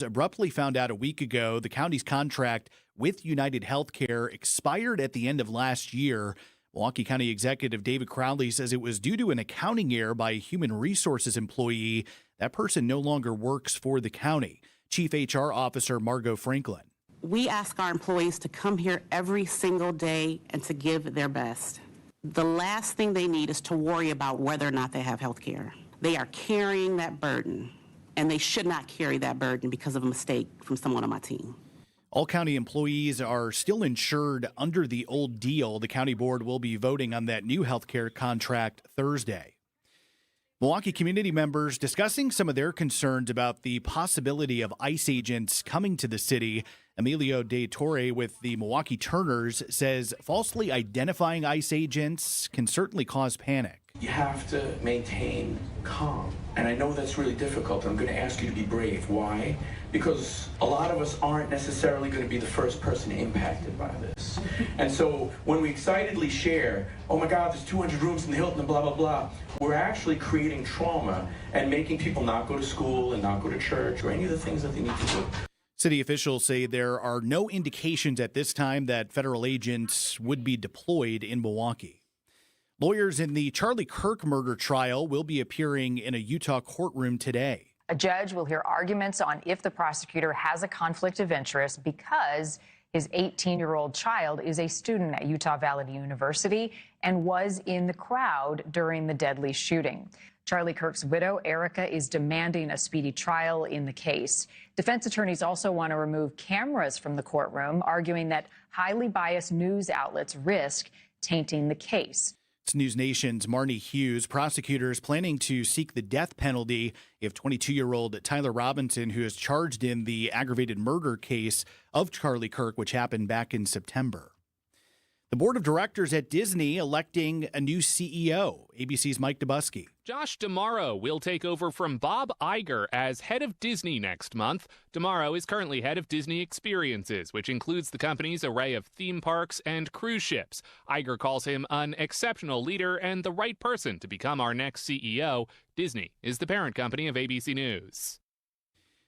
Abruptly found out a week ago the county's contract with United Healthcare expired at the end of last year. Milwaukee County Executive David Crowley says it was due to an accounting error by a human resources employee. That person no longer works for the county. Chief HR Officer Margot Franklin. We ask our employees to come here every single day and to give their best. The last thing they need is to worry about whether or not they have health care. They are carrying that burden, and they should not carry that burden because of a mistake from someone on my team. All county employees are still insured under the old deal. The county board will be voting on that new health care contract Thursday. Milwaukee community members discussing some of their concerns about the possibility of ICE agents coming to the city. Emilio De Torre with the Milwaukee Turners says falsely identifying ICE agents can certainly cause panic. You have to maintain calm. And I know that's really difficult. I'm going to ask you to be brave. Why? Because a lot of us aren't necessarily going to be the first person impacted by this. And so when we excitedly share, oh my God, there's 200 rooms in the Hilton and blah, blah, blah, we're actually creating trauma and making people not go to school and not go to church or any of the things that they need to do. City officials say there are no indications at this time that federal agents would be deployed in Milwaukee. Lawyers in the Charlie Kirk murder trial will be appearing in a Utah courtroom today. A judge will hear arguments on if the prosecutor has a conflict of interest because his 18-year-old child is a student at Utah Valley University and was in the crowd during the deadly shooting. Charlie Kirk's widow, Erica, is demanding a speedy trial in the case. Defense attorneys also want to remove cameras from the courtroom, arguing that highly biased news outlets risk tainting the case. It's News Nation's Marnie Hughes. Prosecutors planning to seek the death penalty if 22-year-old Tyler Robinson, who is charged in the aggravated murder case of Charlie Kirk, which happened back in September. The board of directors at Disney electing a new CEO. ABC's Mike Dubusky. Josh D'Amaro will take over from Bob Iger as head of Disney next month. D'Amaro is currently head of Disney Experiences, which includes the company's array of theme parks and cruise ships. Iger calls him an exceptional leader and the right person to become our next CEO. Disney is the parent company of ABC News.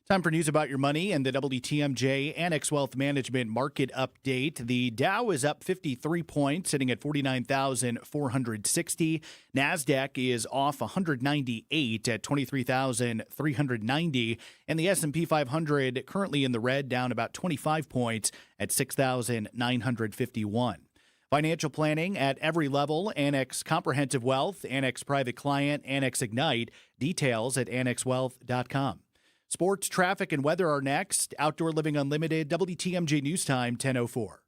Time for news about your money and the WTMJ Annex Wealth Management Market Update. The Dow is up 53 points, sitting at 49,460. NASDAQ is off 198 at 23,390. And the S&P 500 currently in the red, down about 25 points at 6,951. Financial planning at every level. Annex Comprehensive Wealth, Annex Private Client, Annex Ignite. Details at annexwealth.com. Sports, traffic, and weather are next. Outdoor Living Unlimited, WTMJ News Time, 10:04.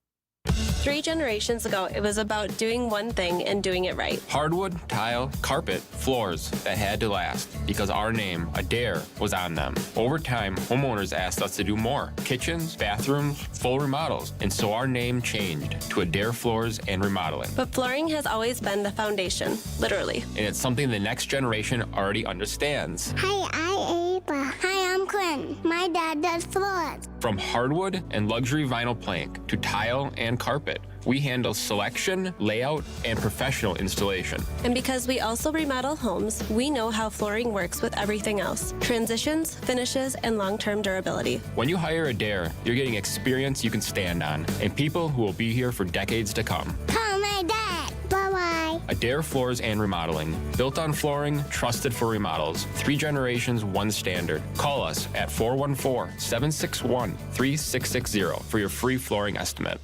3 generations ago, it was about doing one thing and doing it right. Hardwood, tile, carpet, floors that had to last because our name, Adair, was on them. Over time, homeowners asked us to do more. Kitchens, bathrooms, full remodels. And so our name changed to Adair Floors and Remodeling. But flooring has always been the foundation, literally. And it's something the next generation already understands. Hi, I'm Ava. Hi, I'm Quinn. My dad does floors. From hardwood and luxury vinyl plank to tile and carpet, we handle selection, layout, and professional installation. And because we also remodel homes, we know how flooring works with everything else. Transitions, finishes, and long-term durability. When you hire Adair, you're getting experience you can stand on and people who will be here for decades to come. Call my dad. Bye-bye. Adair Floors and Remodeling. Built on flooring, trusted for remodels. 3 generations, 1 standard. Call us at 414-761-3660 for your free flooring estimate.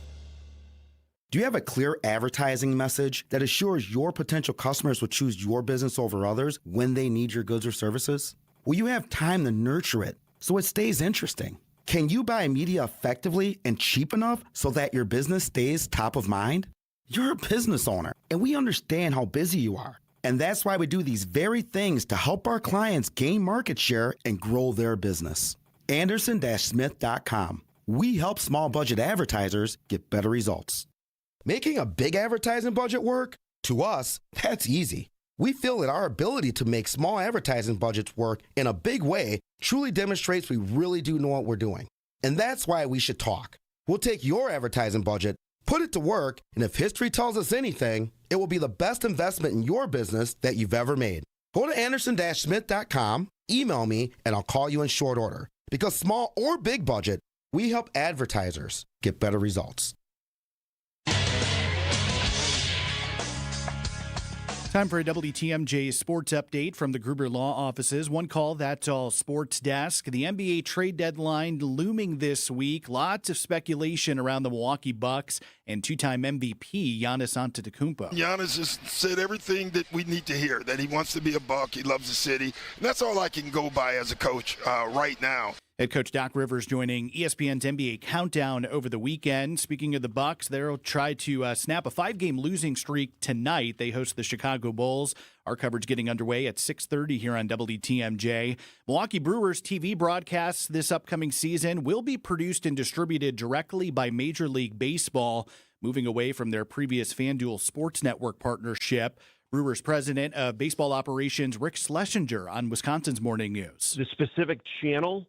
Do you have a clear advertising message that assures your potential customers will choose your business over others when they need your goods or services? Will you have time to nurture it so it stays interesting? Can you buy media effectively and cheap enough so that your business stays top of mind? You're a business owner, and we understand how busy you are. And that's why we do these very things to help our clients gain market share and grow their business. Anderson-Smith.com. We help small budget advertisers get better results. Making a big advertising budget work? To us, that's easy. We feel that our ability to make small advertising budgets work in a big way truly demonstrates we really do know what we're doing. And that's why we should talk. We'll take your advertising budget, put it to work, and if history tells us anything, it will be the best investment in your business that you've ever made. Go to Anderson-Smith.com, email me, and I'll call you in short order. Because small or big budget, we help advertisers get better results. Time for a WTMJ sports update from the Gruber Law Offices. One call, that's all sports desk. The NBA trade deadline looming this week. Lots of speculation around the Milwaukee Bucks and two-time MVP Giannis Antetokounmpo. Giannis has said everything that we need to hear, that he wants to be a Buck, he loves the city, and that's all I can go by as a coach right now. Head coach Doc Rivers joining ESPN's NBA Countdown over the weekend. Speaking of the Bucks, they'll try to snap a 5-game losing streak tonight. They host the Chicago Bulls. Our coverage getting underway at 6:30 here on WTMJ. Milwaukee Brewers TV broadcasts this upcoming season will be produced and distributed directly by Major League Baseball, moving away from their previous FanDuel Sports Network partnership. Brewers president of baseball operations Rick Schlesinger on Wisconsin's Morning News. The specific channel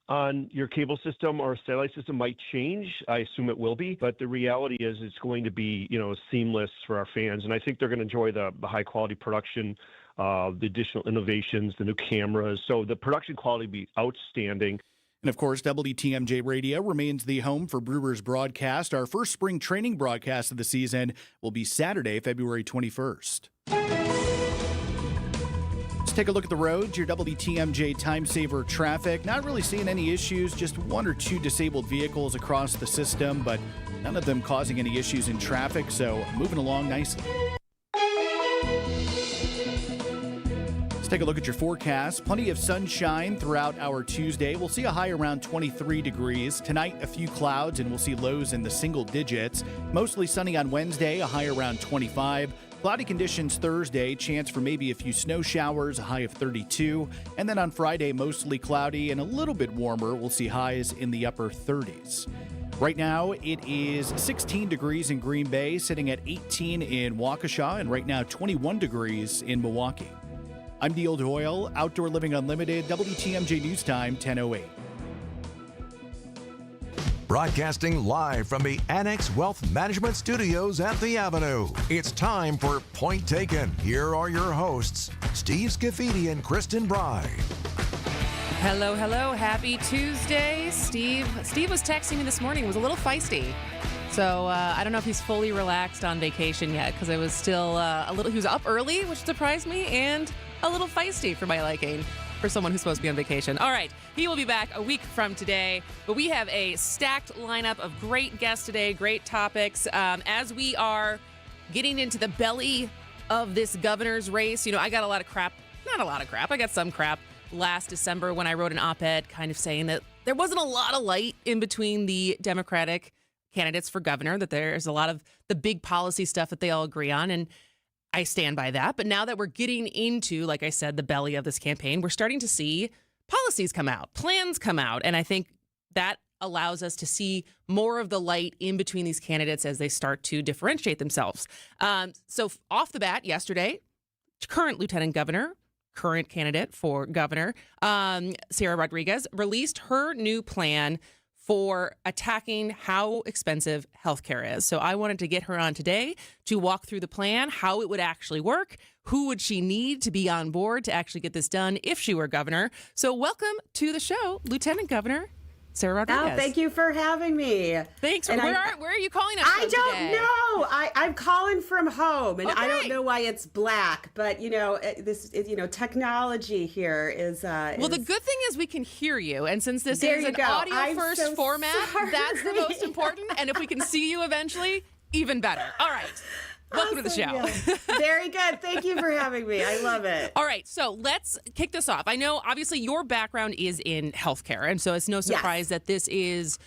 on your cable system or satellite system might change. I assume it will be, but the reality is it's going to be, seamless for our fans. And I think they're going to enjoy the high quality production, the additional innovations, the new cameras. So the production quality will be outstanding. And of course, WTMJ Radio remains the home for Brewers broadcast. Our first spring training broadcast of the season will be Saturday, February 21st. Let's take a look at the roads, your WTMJ time saver traffic. Not really seeing any issues, just one or two disabled vehicles across the system, but none of them causing any issues in traffic, so moving along nicely. Let's take a look at your forecast. Plenty of sunshine throughout our Tuesday. We'll see a high around 23 degrees. Tonight, a few clouds, and we'll see lows in the single digits. Mostly sunny on Wednesday, a high around 25. Cloudy conditions Thursday, chance for maybe a few snow showers, a high of 32. And then on Friday, mostly cloudy and a little bit warmer. We'll see highs in the upper 30s. Right now, it is 16 degrees in Green Bay, sitting at 18 in Waukesha, and right now 21 degrees in Milwaukee. I'm Neil Doyle, Outdoor Living Unlimited, WTMJ News Time, 10:08. Broadcasting live from the Annex Wealth Management Studios at the Avenue. It's time for Point Taken. Here are your hosts, Steve Scafidi and Kristin Brey. Hello, hello. Happy Tuesday. Steve was texting me this morning. It was a little feisty. So I don't know if he's fully relaxed on vacation yet because I was still he was up early, which surprised me, and a little feisty for my liking for someone who's supposed to be on vacation. All right, he will be back a week from today, but we have a stacked lineup of great guests today, great topics. As we are getting into the belly of this governor's race, I got a lot of crap, not a lot of crap, I got some crap last December when I wrote an op-ed kind of saying that there wasn't a lot of light in between the Democratic candidates for governor, that there's a lot of the big policy stuff that they all agree on, and I stand by that. But now that we're getting into, like I said, the belly of this campaign, we're starting to see policies come out, plans come out. And I think that allows us to see more of the light in between these candidates as they start to differentiate themselves. So off the bat, yesterday, current lieutenant governor, current candidate for governor, Sara Rodriguez, released her new plan for attacking how expensive healthcare is. So I wanted to get her on today to walk through the plan, how it would actually work, who would she need to be on board to actually get this done if she were governor. So welcome to the show, Lieutenant Governor Sara Rodriguez. Oh, thank you for having me. Thanks. Where are you calling us from today? I don't know. I'm calling from home, and okay. I don't know why it's black, but technology here is. Well, the good thing is we can hear you, and since this is an audio-first format, that's the most important. And if we can see you eventually, even better. All right. Welcome to the show. Yeah. Very good. Thank you for having me. I love it. All right. So let's kick this off. I know, obviously, your background is in healthcare. And so it's no surprise that this is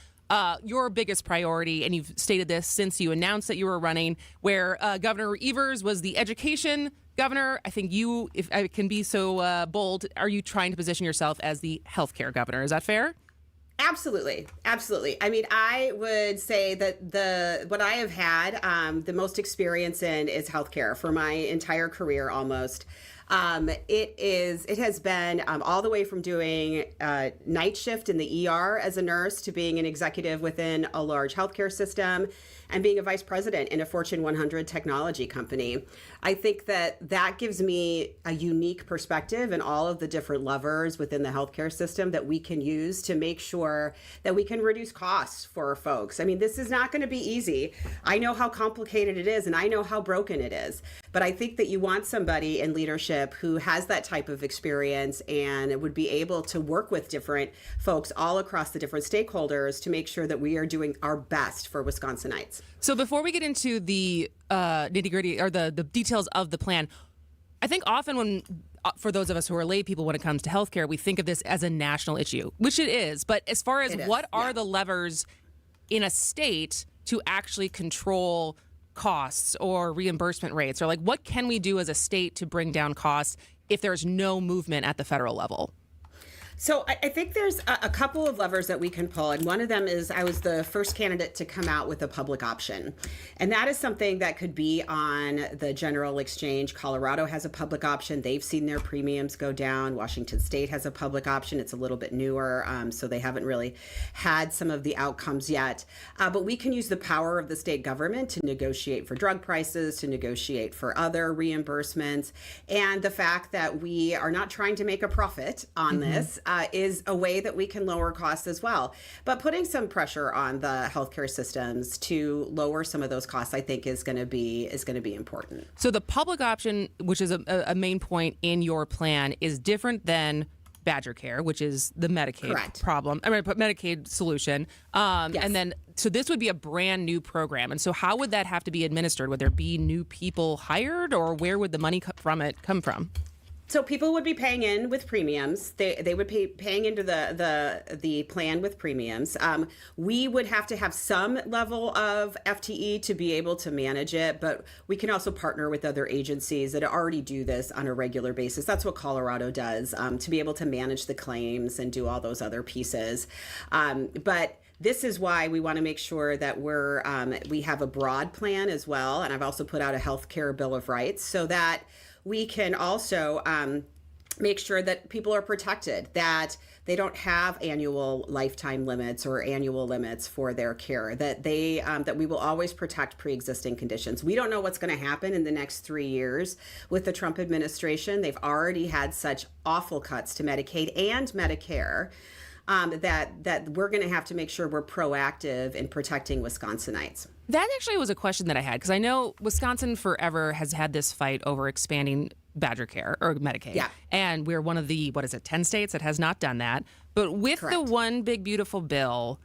your biggest priority. And you've stated this since you announced that you were running, where Governor Evers was the education governor. I think you, if I can be so bold, are you trying to position yourself as the healthcare governor? Is that fair? Absolutely. Absolutely. I mean, I would say that what I have had the most experience in is healthcare for my entire career almost. It has been all the way from doing night shift in the ER as a nurse to being an executive within a large healthcare system and being a vice president in a Fortune 100 technology company. I think that gives me a unique perspective in all of the different levers within the healthcare system that we can use to make sure that we can reduce costs for our folks. I mean, this is not going to be easy. I know how complicated it is, and I know how broken it is. But I think that you want somebody in leadership who has that type of experience and would be able to work with different folks all across the different stakeholders to make sure that we are doing our best for Wisconsinites. So before we get into the nitty-gritty or the details of the plan, I think often when for those of us who are lay people when it comes to healthcare, we think of this as a national issue, which it is. But as far as what are the levers in a state to actually control costs or reimbursement rates, or like what can we do as a state to bring down costs if there's no movement at the federal level? So I think there's a couple of levers that we can pull. And one of them is I was the first candidate to come out with a public option. And that is something that could be on the general exchange. Colorado has a public option. They've seen their premiums go down. Washington State has a public option. It's a little bit newer, so they haven't really had some of the outcomes yet. But we can use the power of the state government to negotiate for drug prices, to negotiate for other reimbursements. And the fact that we are not trying to make a profit on this is a way that we can lower costs as well. But putting some pressure on the healthcare systems to lower some of those costs, I think, is going to be important. So the public option, which is a main point in your plan, is different than Badger Care, which is the Medicaid problem. I mean, Medicaid solution. Yes. And then, so this would be a brand new program. And so how would that have to be administered? Would there be new people hired, or where would the money from it come from? So people would be paying in with premiums. They would be paying into the plan with premiums. We would have to have some level of FTE to be able to manage it, but we can also partner with other agencies that already do this on a regular basis. That's what Colorado does, to be able to manage the claims and do all those other pieces. But this is why we want to make sure that we have a broad plan as well. And I've also put out a healthcare bill of rights so that we can also make sure that people are protected, that they don't have annual lifetime limits or annual limits for their care, that that we will always protect pre-existing conditions. We don't know what's going to happen in the next 3 years with the Trump administration. They've already had such awful cuts to Medicaid and Medicare that we're going to have to make sure we're proactive in protecting Wisconsinites. That actually was a question that I had, because I know Wisconsin forever has had this fight over expanding Badger Care or Medicaid. Yeah. And we're one of the, 10 states that has not done that. But with the One Big Beautiful Bill,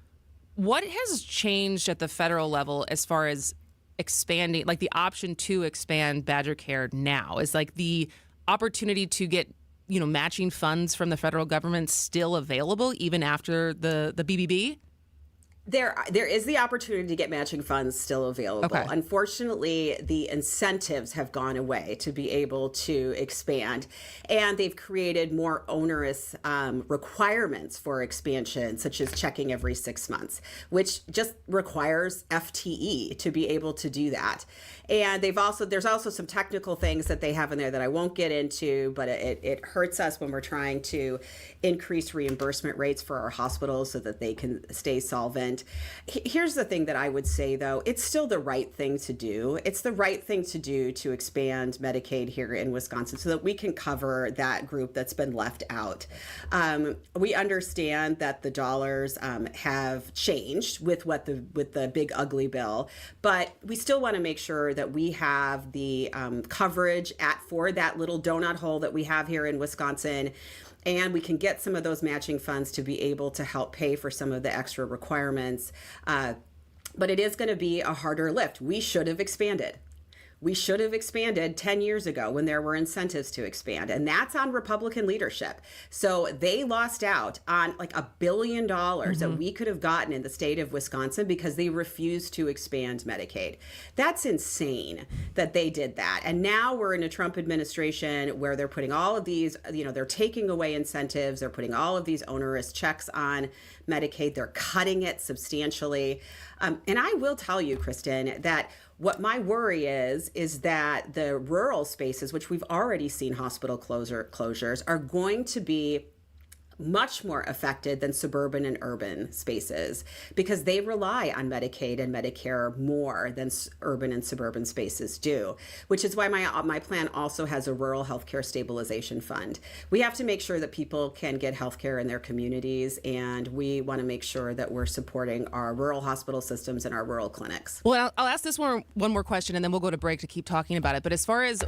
what has changed at the federal level as far as expanding, like the option to expand Badger Care now? Is like the opportunity to get matching funds from the federal government still available even after the BBB? There is the opportunity to get matching funds still available. Okay. Unfortunately, the incentives have gone away to be able to expand, and they've created more onerous requirements for expansion, such as checking every 6 months, which just requires FTE to be able to do that. And there's also some technical things that they have in there that I won't get into, but it hurts us when we're trying to increase reimbursement rates for our hospitals so that they can stay solvent. Here's the thing that I would say, though. It's still the right thing to do. It's the right thing to do to expand Medicaid here in Wisconsin so that we can cover that group that's been left out. We understand that the dollars have changed with the big ugly bill, but we still want to make sure that we have the coverage for that little donut hole that we have here in Wisconsin. And we can get some of those matching funds to be able to help pay for some of the extra requirements. But it is going to be a harder lift. We should have expanded. We should have expanded 10 years ago when there were incentives to expand. And that's on Republican leadership. So they lost out on like $1 billion that we could have gotten in the state of Wisconsin because they refused to expand Medicaid. That's insane that they did that. And now we're in a Trump administration where they're putting all of these, they're taking away incentives. They're putting all of these onerous checks on Medicaid. They're cutting it substantially. And I will tell you, Kristin, that What my worry is that the rural spaces, which we've already seen hospital closures, are going to be much more affected than suburban and urban spaces because they rely on Medicaid and Medicare more than urban and suburban spaces do, which is why my plan also has a rural healthcare stabilization fund. We have to make sure that people can get healthcare in their communities, and we want to make sure that we're supporting our rural hospital systems and our rural clinics. Well, I'll ask this one more question, and then we'll go to break to keep talking about it. But as far as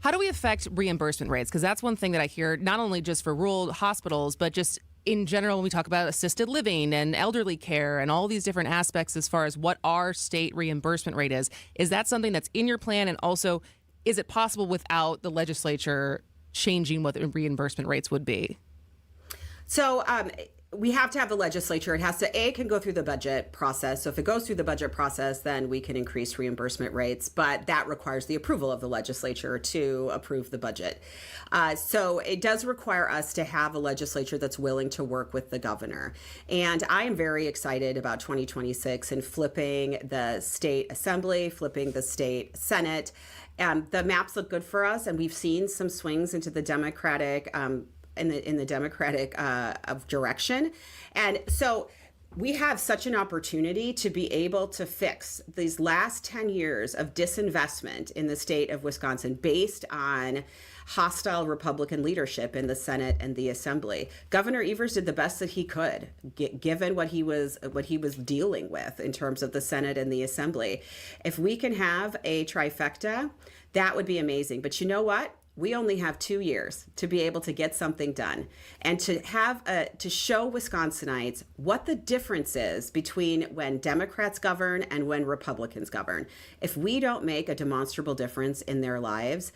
how do we affect reimbursement rates? Because that's one thing that I hear, not only just for rural hospitals, but just in general when we talk about assisted living and elderly care and all these different aspects as far as what our state reimbursement rate is. Is that something that's in your plan? And also, is it possible without the legislature changing what the reimbursement rates would be? So we have to have the legislature. It has to, can go through the budget process. So if it goes through the budget process, then we can increase reimbursement rates, but that requires the approval of the legislature to approve the budget. So it does require us to have a legislature that's willing to work with the governor. And I am very excited about 2026 and flipping the state assembly, flipping the state Senate. The maps look good for us, and we've seen some swings into the Democratic in the Democratic direction. And so we have such an opportunity to be able to fix these last 10 years of disinvestment in the state of Wisconsin based on hostile Republican leadership in the Senate and the Assembly. Governor Evers did the best that he could, given what he was dealing with in terms of the Senate and the Assembly. If we can have a trifecta, that would be amazing. But you know what? We only have 2 years to be able to get something done and to have to show Wisconsinites what the difference is between when Democrats govern and when Republicans govern. If we don't make a demonstrable difference in their lives,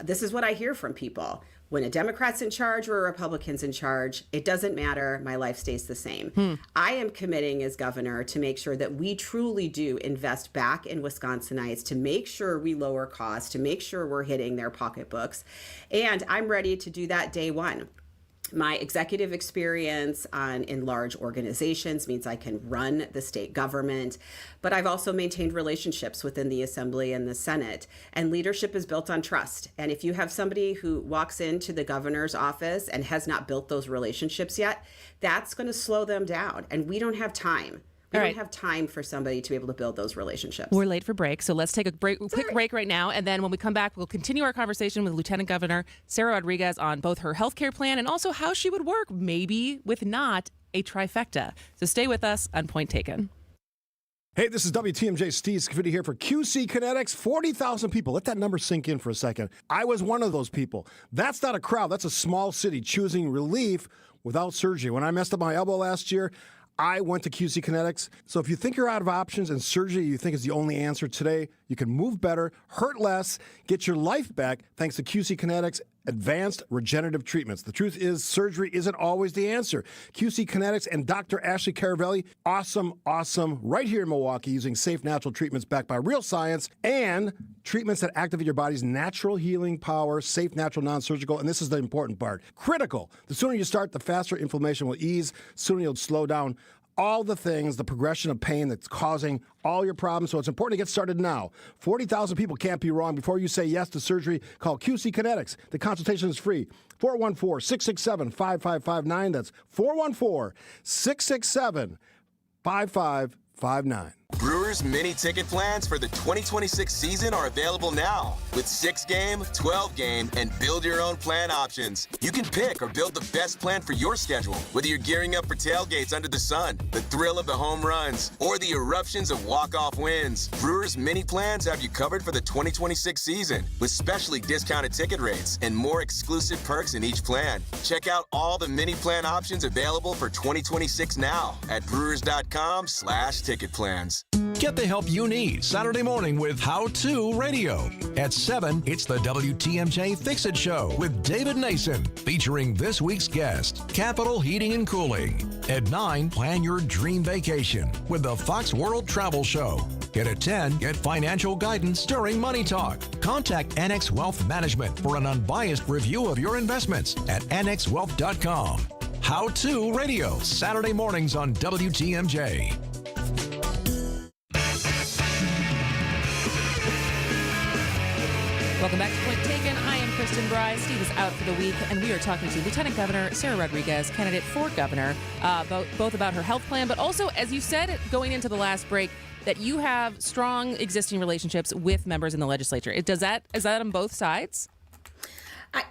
this is what I hear from people. When a Democrat's in charge or a Republican's in charge, it doesn't matter. My life stays the same. I am committing as governor to make sure that we truly do invest back in Wisconsinites, to make sure we lower costs, to make sure we're hitting their pocketbooks. And I'm ready to do that day one. My executive experience in large organizations means I can run the state government, but I've also maintained relationships within the Assembly and the Senate, and leadership is built on trust. And if you have somebody who walks into the governor's office and has not built those relationships yet, that's going to slow them down, and we don't have time. We don't have time for somebody to be able to build those relationships. We're late for break, so let's take a quick break right now. And then when we come back, we'll continue our conversation with Lieutenant Governor Sarah Rodriguez on both her health care plan and also how she would work, maybe with not a trifecta. So stay with us on Point Taken. Hey, this is WTMJ Steve Scafidi here for QC Kinetics. 40,000 people. Let that number sink in for a second. I was one of those people. That's not a crowd. That's a small city choosing relief without surgery. When I messed up my elbow last year, I went to QC Kinetics. So if you think you're out of options and surgery you think is the only answer today, you can move better, hurt less, get your life back thanks to QC Kinetics advanced regenerative treatments. The truth is surgery isn't always the answer. QC Kinetics and Dr. Ashley Caravelli, awesome, right here in Milwaukee, using safe natural treatments backed by real science and treatments that activate your body's natural healing power, safe, natural, non-surgical, and this is the important part, critical. The sooner you start, the faster inflammation will ease, sooner you'll slow down all the things, the progression of pain that's causing all your problems. So it's important to get started now. 40,000 people can't be wrong. Before you say yes to surgery, call QC Kinetics. The consultation is free. 414-667-5559. That's 414-667-5559. Brewers mini ticket plans for the 2026 season are available now with 6-game, 12-game, and build your own plan options. You can pick or build the best plan for your schedule, whether you're gearing up for tailgates under the sun, the thrill of the home runs, or the eruptions of walk-off wins. Brewers mini plans have you covered for the 2026 season with specially discounted ticket rates and more exclusive perks in each plan. Check out all the mini plan options available for 2026 now at brewers.com/ticket plans. Get the help you need Saturday morning with How To Radio. At 7, it's the WTMJ Fix-It Show with David Nason, featuring this week's guest, Capital Heating and Cooling. At 9, plan your dream vacation with the Fox World Travel Show. And at 10, get financial guidance during Money Talk. Contact Annex Wealth Management for an unbiased review of your investments at annexwealth.com. How To Radio, Saturday mornings on WTMJ. Welcome back to Point Taken. I am Kristin Brey. Steve is out for the week, and we are talking to Lieutenant Governor Sarah Rodriguez, candidate for governor, both about her health plan, but also, as you said going into the last break, that you have strong existing relationships with members in the legislature. Is that on both sides?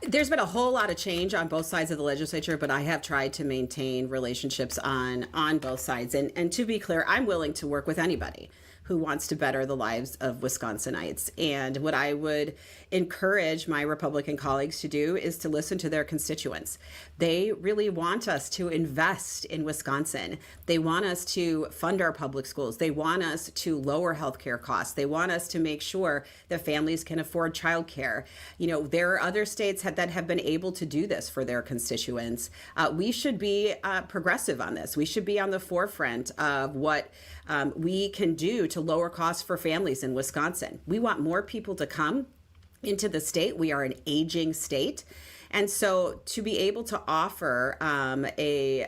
There's been a whole lot of change on both sides of the legislature, but I have tried to maintain relationships on both sides. And to be clear, I'm willing to work with anybody who wants to better the lives of Wisconsinites. And what I would encourage my Republican colleagues to do is to listen to their constituents. They really want us to invest in Wisconsin. They want us to fund our public schools. They want us to lower healthcare costs. They want us to make sure that families can afford childcare. You know, there are other states that have been able to do this for their constituents. We should be progressive on this. We should be on the forefront of what we can do to lower costs for families in Wisconsin. We want more people to come into the state. We are an aging state. And so to be able to offer a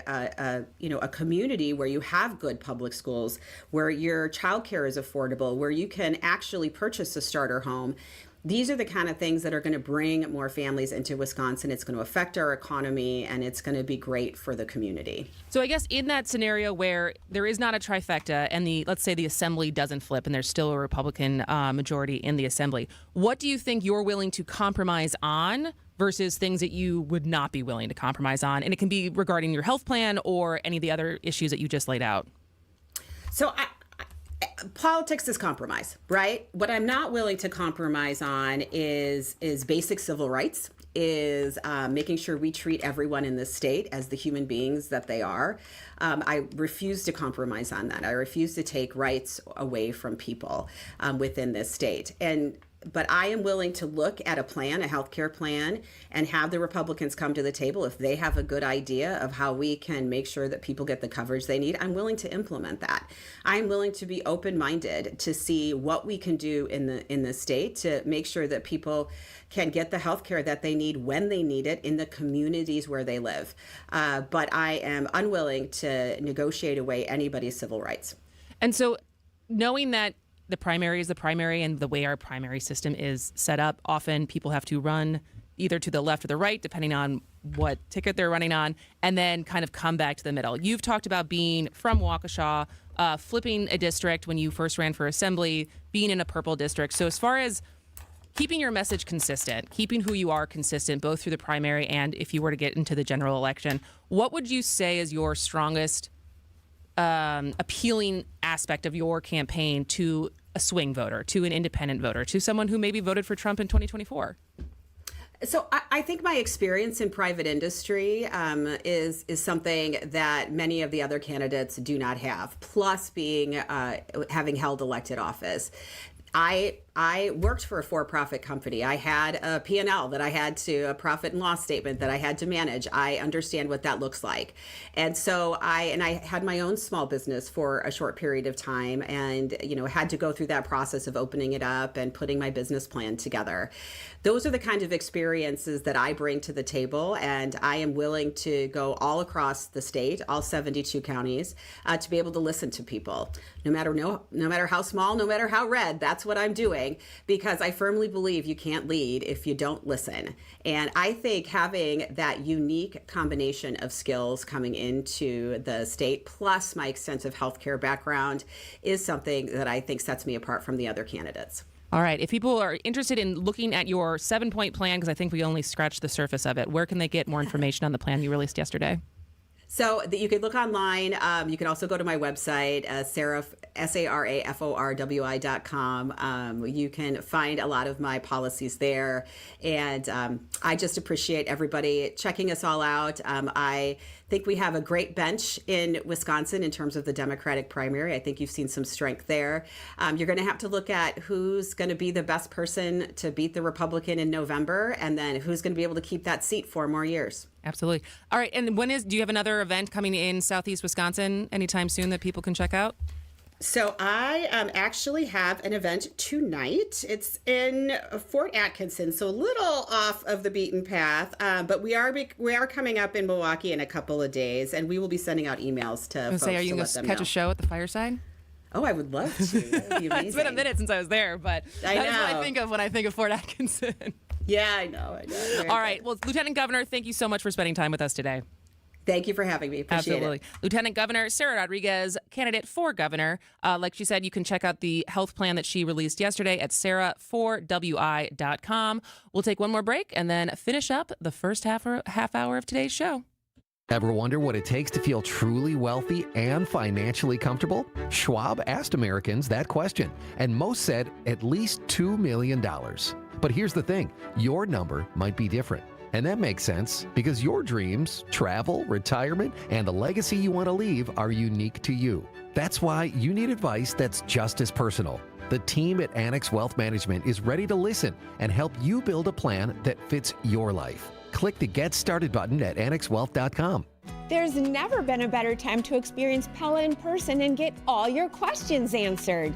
community where you have good public schools, where your childcare is affordable, where you can actually purchase a starter home, these are the kind of things that are going to bring more families into Wisconsin. It's going to affect our economy, and it's going to be great for the community. So I guess in that scenario where there is not a trifecta and let's say the assembly doesn't flip and there's still a Republican majority in the assembly, what do you think you're willing to compromise on versus things that you would not be willing to compromise on? And it can be regarding your health plan or any of the other issues that you just laid out. So politics is compromise, right? What I'm not willing to compromise on is basic civil rights, is making sure we treat everyone in this state as the human beings that they are. I refuse to compromise on that. I refuse to take rights away from people within this state. But I am willing to look at a plan, a healthcare plan, and have the Republicans come to the table. If they have a good idea of how we can make sure that people get the coverage they need, I'm willing to implement that. I'm willing to be open-minded to see what we can do in the state to make sure that people can get the healthcare that they need when they need it in the communities where they live. But I am unwilling to negotiate away anybody's civil rights. And so knowing that the primary is the primary and the way our primary system is set up, often people have to run either to the left or the right, depending on what ticket they're running on, and then kind of come back to the middle. You've talked about being from Waukesha, flipping a district when you first ran for assembly, being in a purple district. So as far as keeping your message consistent, keeping who you are consistent, both through the primary and if you were to get into the general election, what would you say is your strongest appealing aspect of your campaign to a swing voter, to an independent voter, to someone who maybe voted for Trump in 2024? So I think my experience in private industry is something that many of the other candidates do not have, plus being having held elected office. I worked for a for-profit company. I had a P&L that I had a profit and loss statement that I had to manage. I understand what that looks like. And so I had my own small business for a short period of time and, had to go through that process of opening it up and putting my business plan together. Those are the kind of experiences that I bring to the table, and I am willing to go all across the state, all 72 counties, to be able to listen to people. No matter how small, no matter how red, that's what I'm doing, because I firmly believe you can't lead if you don't listen. And I think having that unique combination of skills coming into the state, plus my extensive healthcare background, is something that I think sets me apart from the other candidates. All right. If people are interested in looking at your 7-point plan, because I think we only scratched the surface of it, where can they get more information on the plan you released yesterday? So you can look online. You can also go to my website, SaraForWI.com. You can find a lot of my policies there. And I just appreciate everybody checking us all out. I think we have a great bench in Wisconsin in terms of the Democratic primary. I think you've seen some strength there. You're going to have to look at who's going to be the best person to beat the Republican in November, and then who's going to be able to keep that seat 4 more years. Absolutely. All right. And do you have another event coming in Southeast Wisconsin anytime soon that people can check out? So I actually have an event tonight. It's in Fort Atkinson, so a little off of the beaten path, but we are coming up in Milwaukee in a couple of days, and we will be sending out emails to folks are you to going let them to catch know. a show at the Fireside? Oh, I would love to. That would be amazing. It's been a minute since I was there, but I that is what know. I think of when I think of Fort Atkinson. Yeah, I know. Very All right. Well, Lieutenant Governor, thank you so much for spending time with us today. Thank you for having me. Appreciate Absolutely. it. Lieutenant Governor Sarah Rodriguez, candidate for governor. Like she said, you can check out the health plan that she released yesterday at sarah4wi.com. We'll take one more break and then finish up the first half hour of today's show. Ever wonder what it takes to feel truly wealthy and financially comfortable? Schwab asked Americans that question, and most said at least $2 million. But here's the thing, your number might be different. And that makes sense because your dreams, travel, retirement, and the legacy you want to leave are unique to you. That's why you need advice that's just as personal. The team at Annex Wealth Management is ready to listen and help you build a plan that fits your life. Click the Get Started button at annexwealth.com. There's never been a better time to experience Pella in person and get all your questions answered.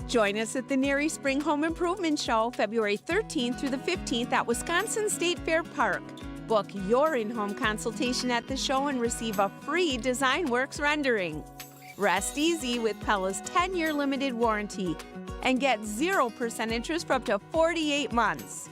Join us at the Neary Spring Home Improvement Show, February 13th through the 15th at Wisconsin State Fair Park. Book your in-home consultation at the show and receive a free DesignWorks rendering. Rest easy with Pella's 10-year limited warranty and get 0% interest for up to 48 months.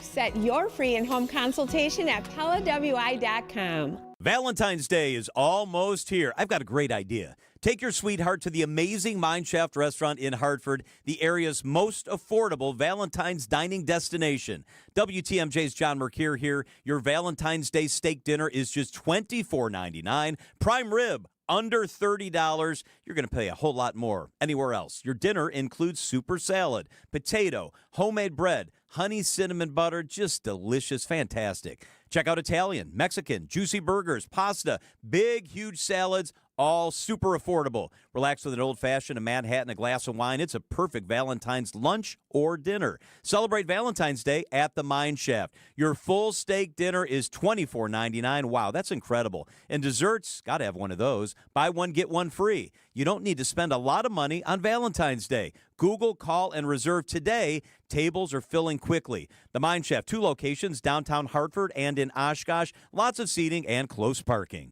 Set your free in-home consultation at PellaWI.com. Valentine's Day is almost here. I've got a great idea. Take your sweetheart to the amazing Mineshaft restaurant in Hartford, the area's most affordable Valentine's dining destination. WTMJ's John Mercure here. Your Valentine's Day steak dinner is just $24.99. Prime rib, under $30. You're going to pay a whole lot more anywhere else. Your dinner includes super salad, potato, homemade bread, honey cinnamon butter, just delicious, fantastic. Check out Italian, Mexican, juicy burgers, pasta, big, huge salads, all super affordable. Relax with an old-fashioned, a Manhattan, a glass of wine. It's a perfect Valentine's lunch or dinner. Celebrate Valentine's Day at the Mine Shaft. Your full steak dinner is $24.99. Wow, that's incredible. And desserts, got to have one of those. Buy one, get one free. You don't need to spend a lot of money on Valentine's Day. Google, call, and reserve today. Tables are filling quickly. The Mine Shaft, 2 locations, downtown Hartford and in Oshkosh. Lots of seating and close parking.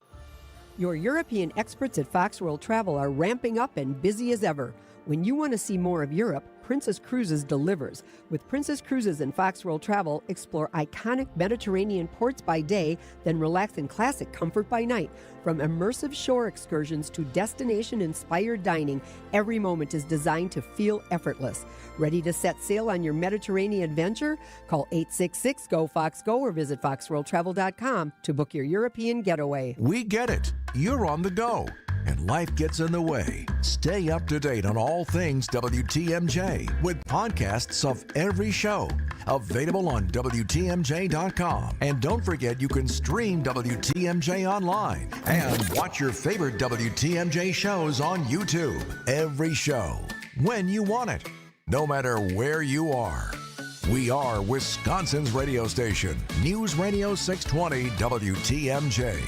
Your European experts at Fox World Travel are ramping up and busy as ever. When you want to see more of Europe, Princess Cruises delivers. With Princess Cruises and Fox World Travel, explore iconic Mediterranean ports by day, then relax in classic comfort by night. From immersive shore excursions to destination-inspired dining, every moment is designed to feel effortless. Ready to set sail on your Mediterranean adventure? Call 866-GO-FOX-GO or visit foxworldtravel.com to book your European getaway. We get it. You're on the go, and life gets in the way. Stay up to date on all things WTMJ with podcasts of every show. Available on WTMJ.com. And don't forget you can stream WTMJ online and watch your favorite WTMJ shows on YouTube. Every show, when you want it, no matter where you are. We are Wisconsin's radio station, News Radio 620 WTMJ.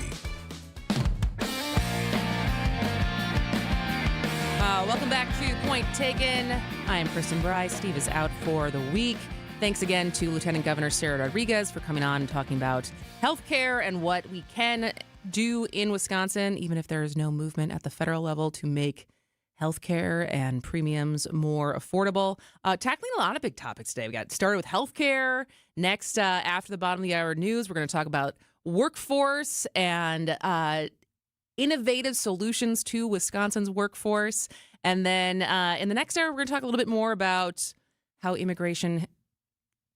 Welcome back to Point Taken. I'm Kristin Brey. Steve is out for the week. Thanks again to Lieutenant Governor Sarah Rodriguez for coming on and talking about healthcare and what we can do in Wisconsin, even if there is no movement at the federal level to make healthcare and premiums more affordable. Tackling a lot of big topics today. We got started with healthcare. Next, after the bottom of the hour news, we're going to talk about workforce and innovative solutions to Wisconsin's workforce. And then in the next hour, we're going to talk a little bit more about how immigration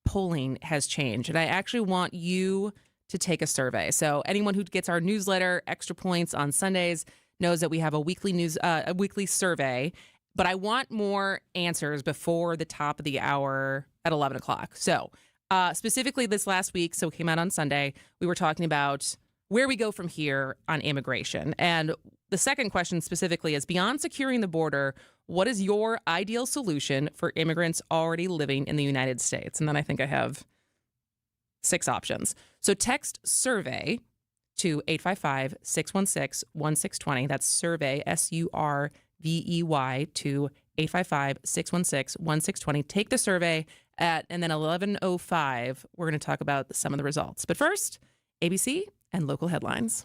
polling has changed. And I actually want you to take a survey. So anyone who gets our newsletter, Extra Points on Sundays, knows that we have a weekly survey. But I want more answers before the top of the hour at 11 o'clock. So specifically this last week, so it came out on Sunday, we were talking about where we go from here on immigration. And the second question specifically is, beyond securing the border, what is your ideal solution for immigrants already living in the United States? And then I think I have 6 options. So text survey to 855-616-1620. That's survey, SURVEY, to 855-616-1620. Take the survey and then 11:05, we're going to talk about some of the results. But first, ABC and local headlines.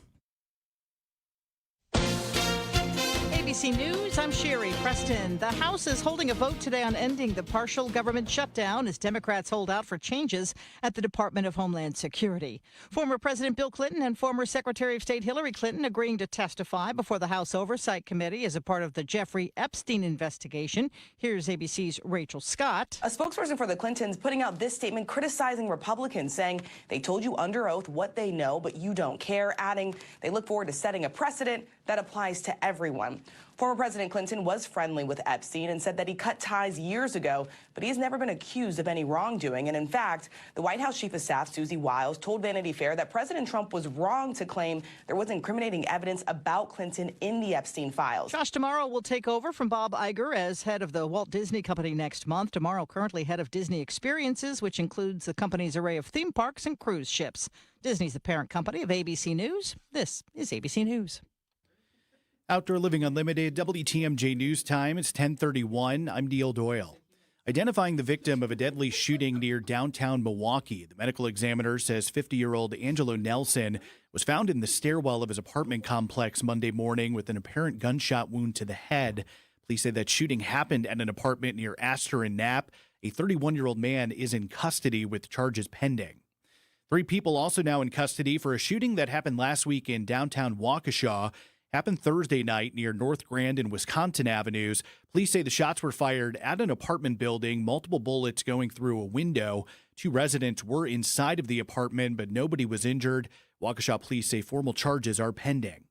ABC News, I'm Sherry Preston. The House is holding a vote today on ending the partial government shutdown as Democrats hold out for changes at the Department of Homeland Security. Former President Bill Clinton and former Secretary of State Hillary Clinton agreeing to testify before the House Oversight Committee as a part of the Jeffrey Epstein investigation. Here's ABC's Rachel Scott. A spokesperson for the Clintons putting out this statement criticizing Republicans, saying they told you under oath what they know, but you don't care, adding they look forward to setting a precedent that applies to everyone. Former President Clinton was friendly with Epstein and said that he cut ties years ago, but he's never been accused of any wrongdoing. And in fact, the White House Chief of Staff, Susie Wiles, told Vanity Fair that President Trump was wrong to claim there was incriminating evidence about Clinton in the Epstein files. Josh Tomorrow will take over from Bob Iger as head of the Walt Disney Company next month. Tomorrow currently head of Disney Experiences, which includes the company's array of theme parks and cruise ships. Disney's the parent company of ABC News. This is ABC News. Outdoor Living Unlimited, WTMJ News Time. It's 10:31. I'm Neil Doyle. Identifying the victim of a deadly shooting near downtown Milwaukee, the medical examiner says 50-year-old Angelo Nelson was found in the stairwell of his apartment complex Monday morning with an apparent gunshot wound to the head. Police say that shooting happened at an apartment near Astor and Knapp. A 31-year-old man is in custody with charges pending. 3 people also now in custody for a shooting that happened last week in downtown Waukesha. Happened Thursday night near North Grand and Wisconsin Avenues. Police say the shots were fired at an apartment building, multiple bullets going through a window. 2 residents were inside of the apartment, but nobody was injured. Waukesha police say formal charges are pending.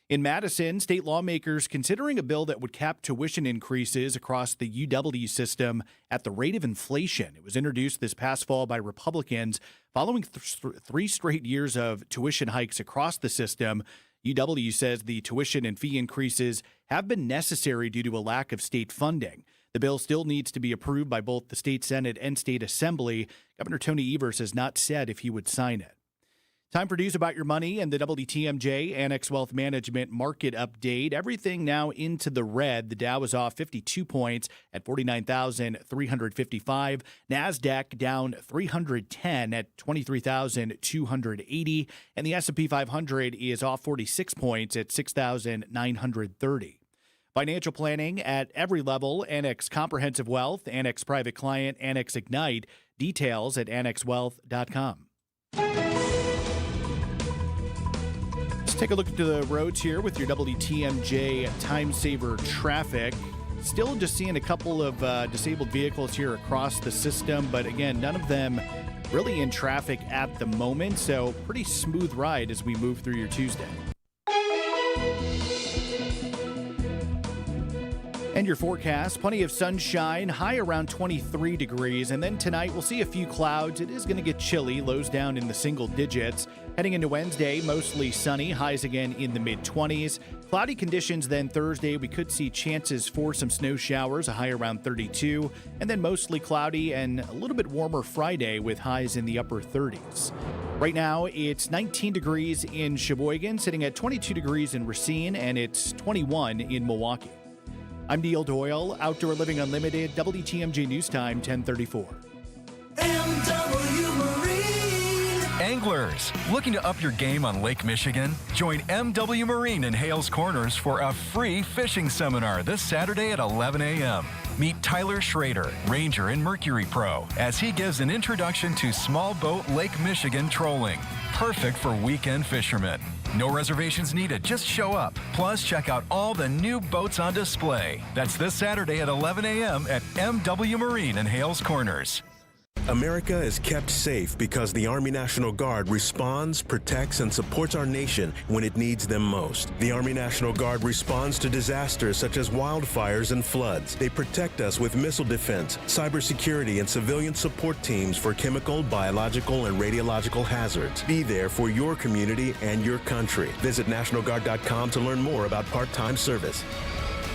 In Madison, state lawmakers considering a bill that would cap tuition increases across the UW system at the rate of inflation. It was introduced this past fall by Republicans following 3 straight years of tuition hikes across the system. UW says the tuition and fee increases have been necessary due to a lack of state funding. The bill still needs to be approved by both the state Senate and state assembly. Governor Tony Evers has not said if he would sign it. Time for news about your money and the WTMJ Annex Wealth Management Market Update. Everything now into the red. The Dow is off 52 points at 49,355. NASDAQ down 310 at 23,280. And the S&P 500 is off 46 points at 6,930. Financial planning at every level. Annex Comprehensive Wealth, Annex Private Client, Annex Ignite. Details at annexwealth.com. Take a look at the roads here with your WTMJ Time Saver traffic. Still just seeing a couple of disabled vehicles here across the system, but again, none of them really in traffic at the moment, so pretty smooth ride as we move through your Tuesday. And your forecast, plenty of sunshine, high around 23 degrees. And then tonight we'll see a few clouds. It is going to get chilly, lows down in the single digits. Heading into Wednesday, mostly sunny, highs again in the mid-20s. Cloudy conditions then Thursday. We could see chances for some snow showers, a high around 32. And then mostly cloudy and a little bit warmer Friday with highs in the upper 30s. Right now, it's 19 degrees in Sheboygan, sitting at 22 degrees in Racine, and it's 21 in Milwaukee. I'm Neil Doyle, Outdoor Living Unlimited, WTMJ News Time, 1034. MW Marine. Anglers, looking to up your game on Lake Michigan? Join MW Marine in Hales Corners for a free fishing seminar this Saturday at 11 a.m. Meet Tyler Schrader, Ranger and Mercury Pro, as he gives an introduction to small boat Lake Michigan trolling. Perfect for weekend fishermen. No reservations needed, just show up. Plus, check out all the new boats on display. That's this Saturday at 11 a.m. at MW Marine in Hales Corners. America is kept safe because the Army National Guard responds, protects, and supports our nation when it needs them most. The Army National Guard responds to disasters such as wildfires and floods. They protect us with missile defense, cybersecurity, and civilian support teams for chemical, biological, and radiological hazards. Be there for your community and your country. Visit NationalGuard.com to learn more about part-time service.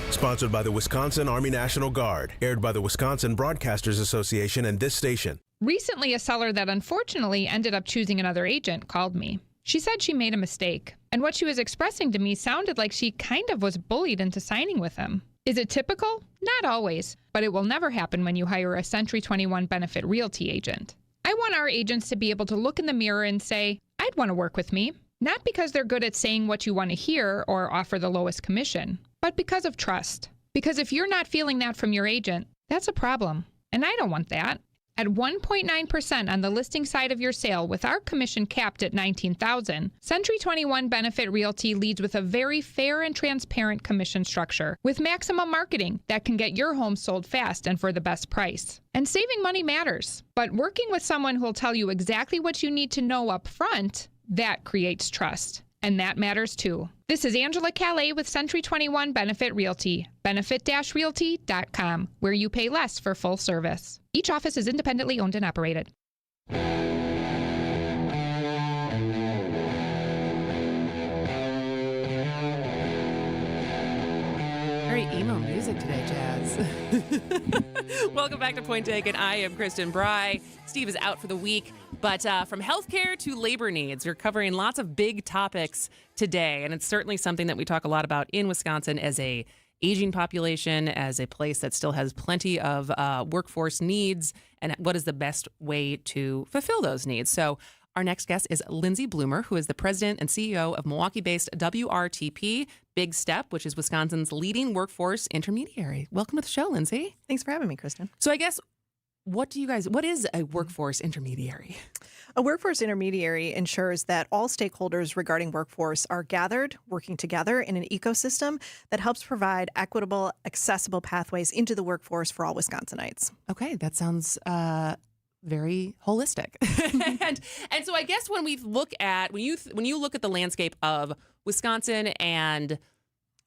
Sponsored by the Wisconsin Army National Guard. Aired by the Wisconsin Broadcasters Association and this station. Recently, a seller that unfortunately ended up choosing another agent called me. She said she made a mistake, and what she was expressing to me sounded like she kind of was bullied into signing with him. Is it typical? Not always, but it will never happen when you hire a Century 21 Benefit Realty agent. I want our agents to be able to look in the mirror and say, I'd want to work with me. Not because they're good at saying what you want to hear or offer the lowest commission, but but because of trust. Because if you're not feeling that from your agent, that's a problem. And I don't want that. At 1.9% on the listing side of your sale with our commission capped at $19,000, Century 21 Benefit Realty leads with a very fair and transparent commission structure with maximum marketing that can get your home sold fast and for the best price. And saving money matters, but working with someone who will tell you exactly what you need to know up front, that creates trust. And that matters too. This is Angela Calais with Century 21 Benefit Realty, benefit-realty.com, where you pay less for full service. Each office is independently owned and operated. Very emo music today, Jazz. Welcome back to Point Taken. I am Kristin Brey. Steve is out for the week, but from healthcare to labor needs, we're covering lots of big topics today, and it's certainly something that we talk a lot about in Wisconsin as a aging population, as a place that still has plenty of workforce needs, and what is the best way to fulfill those needs. So our next guest is Lindsay Bloomer, who is the president and CEO of Milwaukee-based WRTP, Big Step, which is Wisconsin's leading workforce intermediary. Welcome to the show, Lindsay. Thanks for having me, Kristin. So I guess, what is a workforce intermediary? A workforce intermediary ensures that all stakeholders regarding workforce are gathered, working together in an ecosystem that helps provide equitable, accessible pathways into the workforce for all Wisconsinites. Okay, that sounds very holistic. and so I guess when you look at the landscape of Wisconsin and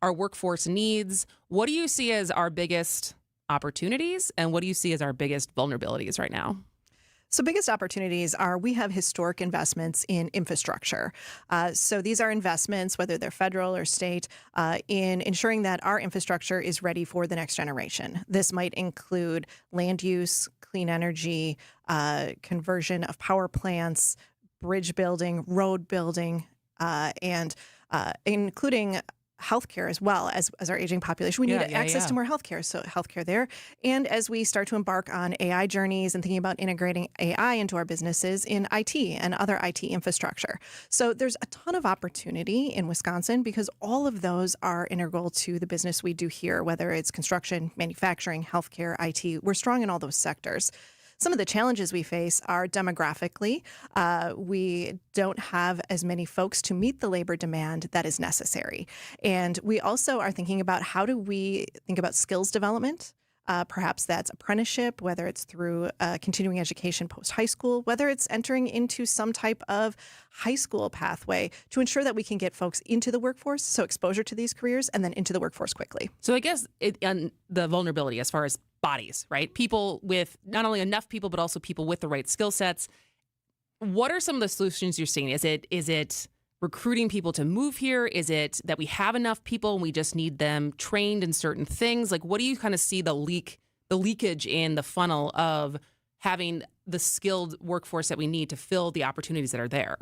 our workforce needs, what do you see as our biggest opportunities and what do you see as our biggest vulnerabilities right now? So biggest opportunities are we have historic investments in infrastructure. So these are investments, whether they're federal or state, in ensuring that our infrastructure is ready for the next generation. This might include land use, clean energy, conversion of power plants, bridge building, road building, and including healthcare as well as our aging population. We need access to more healthcare, so healthcare there. And as we start to embark on AI journeys and thinking about integrating AI into our businesses in IT and other IT infrastructure. So there's a ton of opportunity in Wisconsin because all of those are integral to the business we do here, whether it's construction, manufacturing, healthcare, IT. We're strong in all those sectors. Some of the challenges we face are demographically. We don't have as many folks to meet the labor demand that is necessary. And we also are thinking about how do we think about skills development. Perhaps that's apprenticeship, whether it's through continuing education post-high school, whether it's entering into some type of high school pathway to ensure that we can get folks into the workforce, so exposure to these careers, and then into the workforce quickly. So I guess the vulnerability as far as bodies, right? People with not only enough people, but also people with the right skill sets. What are some of the solutions you're seeing? Is it recruiting people to move here? Is it that we have enough people and we just need them trained in certain things? Like, what do you kind of see the leakage in the funnel of having the skilled workforce that we need to fill the opportunities that are there?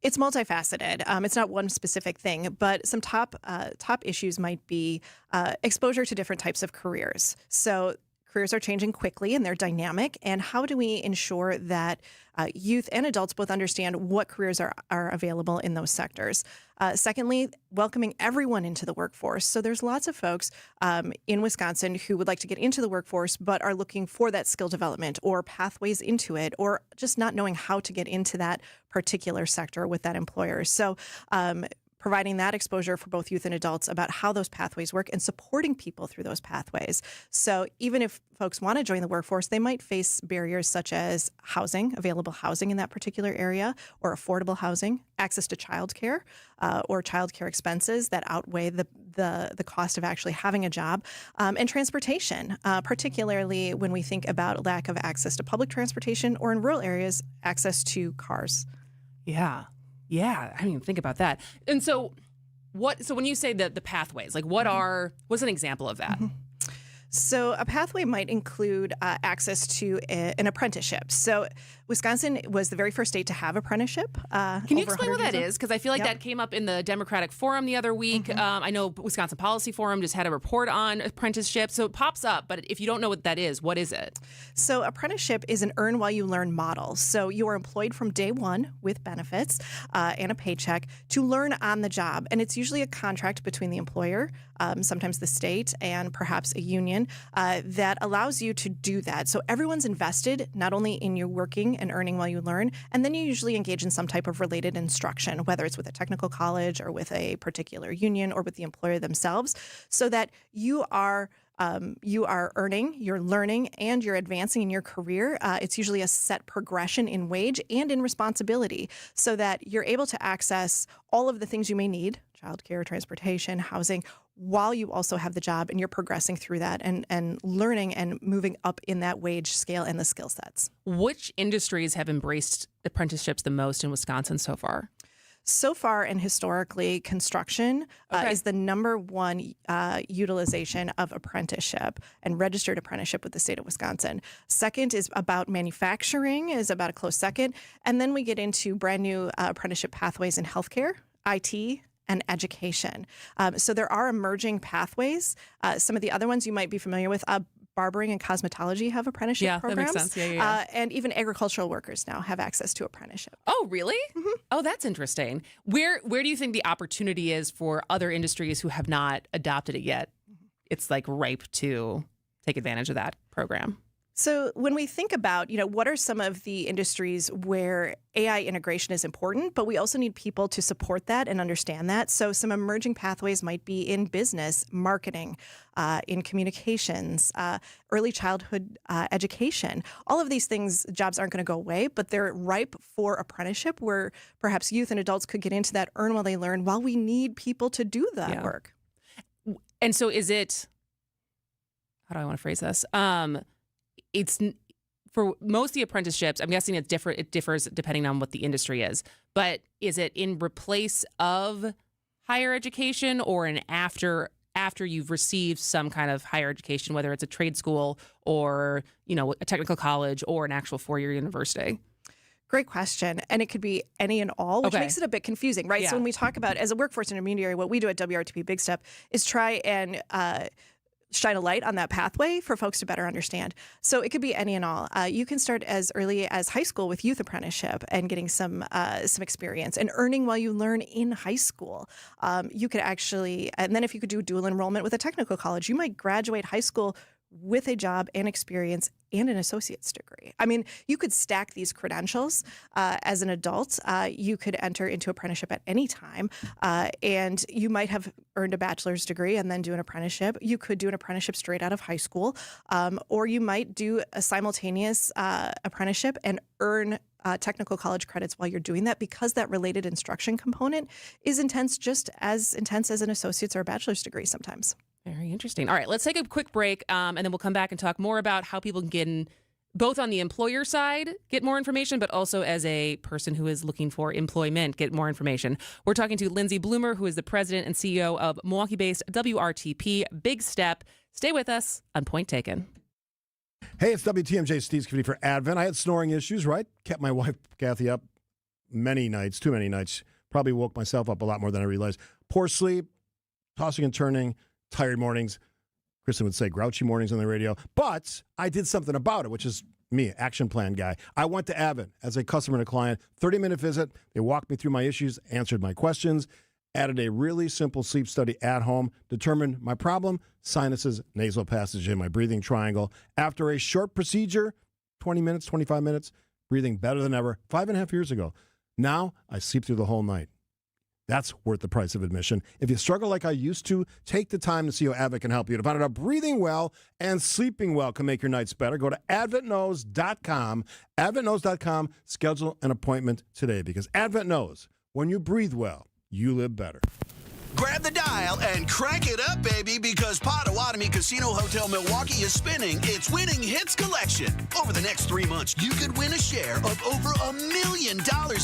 It's multifaceted. It's not one specific thing, but some top issues might be exposure to different types of careers. So careers are changing quickly and they're dynamic. And how do we ensure that youth and adults both understand what careers are available in those sectors? Secondly, welcoming everyone into the workforce. So there's lots of folks in Wisconsin who would like to get into the workforce, but are looking for that skill development or pathways into it, or just not knowing how to get into that particular sector with that employer. So providing that exposure for both youth and adults about how those pathways work and supporting people through those pathways. So even if folks want to join the workforce, they might face barriers such as housing, available housing in that particular area, or affordable housing, access to childcare, or childcare expenses that outweigh the cost of actually having a job, and transportation, particularly when we think about lack of access to public transportation or in rural areas, access to cars. Yeah, I mean, think about that. And so when you say the pathways, like what's an example of that? So a pathway might include access to an apprenticeship. So Wisconsin was the very first state to have apprenticeship. Can you explain what that is? Because I feel like that came up in the Democratic Forum the other week. I know Wisconsin Policy Forum just had a report on apprenticeship. So it pops up, but if you don't know what that is, what is it? So apprenticeship is an earn while you learn model. So you are employed from day one with benefits and a paycheck to learn on the job. And it's usually a contract between the employer, sometimes the state, and perhaps a union that allows you to do that. So everyone's invested not only in you working and earning while you learn, and then you usually engage in some type of related instruction, whether it's with a technical college or with a particular union or with the employer themselves, so that you are earning, you're learning, and you're advancing in your career. It's usually a set progression in wage and in responsibility so that you're able to access all of the things you may need, childcare, transportation, housing, while you also have the job and you're progressing through that and learning and moving up in that wage scale and the skill sets. Which industries have embraced apprenticeships the most in Wisconsin so far? So far and historically, construction is the number one utilization of apprenticeship and registered apprenticeship with the state of Wisconsin. Second is about manufacturing, is about a close second. And then we get into brand new apprenticeship pathways in healthcare, IT, and education. So there are emerging pathways. Some of the other ones you might be familiar with, barbering and cosmetology have apprenticeship programs. That makes sense. Yeah. And even agricultural workers now have access to apprenticeship. Oh, really? Mm-hmm. Oh, that's interesting. Where do you think the opportunity is for other industries who have not adopted it yet? It's like ripe to take advantage of that program. So when we think about, what are some of the industries where AI integration is important, but we also need people to support that and understand that. So some emerging pathways might be in business, marketing, in communications, early childhood education. All of these things, jobs aren't going to go away, but they're ripe for apprenticeship where perhaps youth and adults could get into that earn while they learn while we need people to do that work. And so is it, how do I want to phrase this? It's for most of the apprenticeships, I'm guessing it differs depending on what the industry is, but is it in replace of higher education or an after you've received some kind of higher education, whether it's a trade school or, a technical college or an actual 4-year university? Great question. And it could be any and all, which makes it a bit confusing, right? Yeah. So when we talk about, as a workforce intermediary, what we do at WRTP Big Step is try and shine a light on that pathway for folks to better understand. So it could be any and all. You can start as early as high school with youth apprenticeship and getting some experience and earning while you learn in high school. You could actually, and then if you could do dual enrollment with a technical college, you might graduate high school with a job and experience and an associate's degree. I mean, you could stack these credentials as an adult. You could enter into apprenticeship at any time, and you might have earned a bachelor's degree and then do an apprenticeship. You could do an apprenticeship straight out of high school, or you might do a simultaneous apprenticeship and earn technical college credits while you're doing that, because that related instruction component is intense, just as intense as an associate's or a bachelor's degree sometimes. Very interesting. All right, let's take a quick break, and then we'll come back and talk more about how people can get in, both on the employer side, get more information, but also as a person who is looking for employment, get more information. We're talking to Lindsay Bloomer, who is the president and CEO of Milwaukee-based WRTP Big Step. Stay with us on Point Taken. Hey, it's WTMJ Steve's Committee for Advent. I had snoring issues, right? Kept my wife, Kathy, up many nights, too many nights. Probably woke myself up a lot more than I realized. Poor sleep, tossing and turning, tired mornings. Kristin would say grouchy mornings on the radio. But I did something about it, which is me, action plan guy. I went to Advent as a customer and a client, 30-minute visit. They walked me through my issues, answered my questions, added a really simple sleep study at home, determined my problem, sinuses, nasal passage in my breathing triangle. After a short procedure, 20 minutes, 25 minutes, breathing better than ever, 5.5 years ago. Now I sleep through the whole night. That's worth the price of admission. If you struggle like I used to, take the time to see how Advent can help you. To find out how breathing well and sleeping well can make your nights better, go to adventknows.com. Adventknows.com. Schedule an appointment today, because Advent knows when you breathe well, you live better. Grab the dial and crank it up, baby, because Potawatomi Casino Hotel Milwaukee is spinning its Winning Hits collection. Over the next 3 months, you could win a share of over $1 million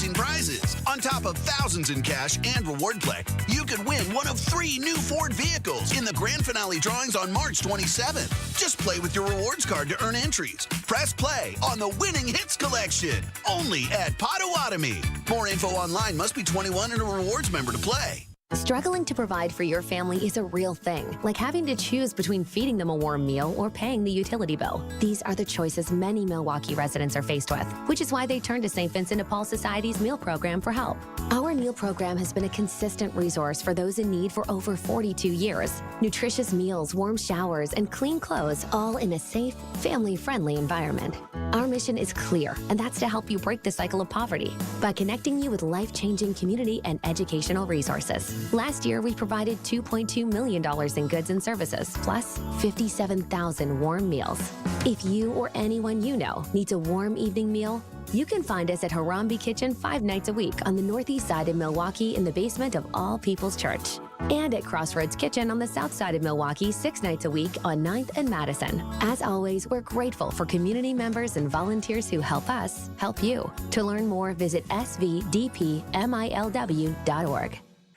in prizes. On top of thousands in cash and reward play, you could win one of 3 new Ford vehicles in the grand finale drawings on March 27th. Just play with your rewards card to earn entries. Press play on the Winning Hits collection, only at Potawatomi. More info online. Must be 21 and a rewards member to play. Struggling to provide for your family is a real thing, like having to choose between feeding them a warm meal or paying the utility bill. These are the choices many Milwaukee residents are faced with, which is why they turn to St. Vincent de Paul Society's meal program for help. Our meal program has been a consistent resource for those in need for over 42 years. Nutritious meals, warm showers, and clean clothes, all in a safe, family-friendly environment. Our mission is clear, and that's to help you break the cycle of poverty by connecting you with life-changing community and educational resources. Last year, we provided $2.2 million in goods and services, plus 57,000 warm meals. If you or anyone you know needs a warm evening meal, you can find us at Harambe Kitchen 5 nights a week on the northeast side of Milwaukee in the basement of All People's Church. And at Crossroads Kitchen on the south side of Milwaukee 6 nights a week on 9th and Madison. As always, we're grateful for community members and volunteers who help us help you. To learn more, visit svdpmilw.org.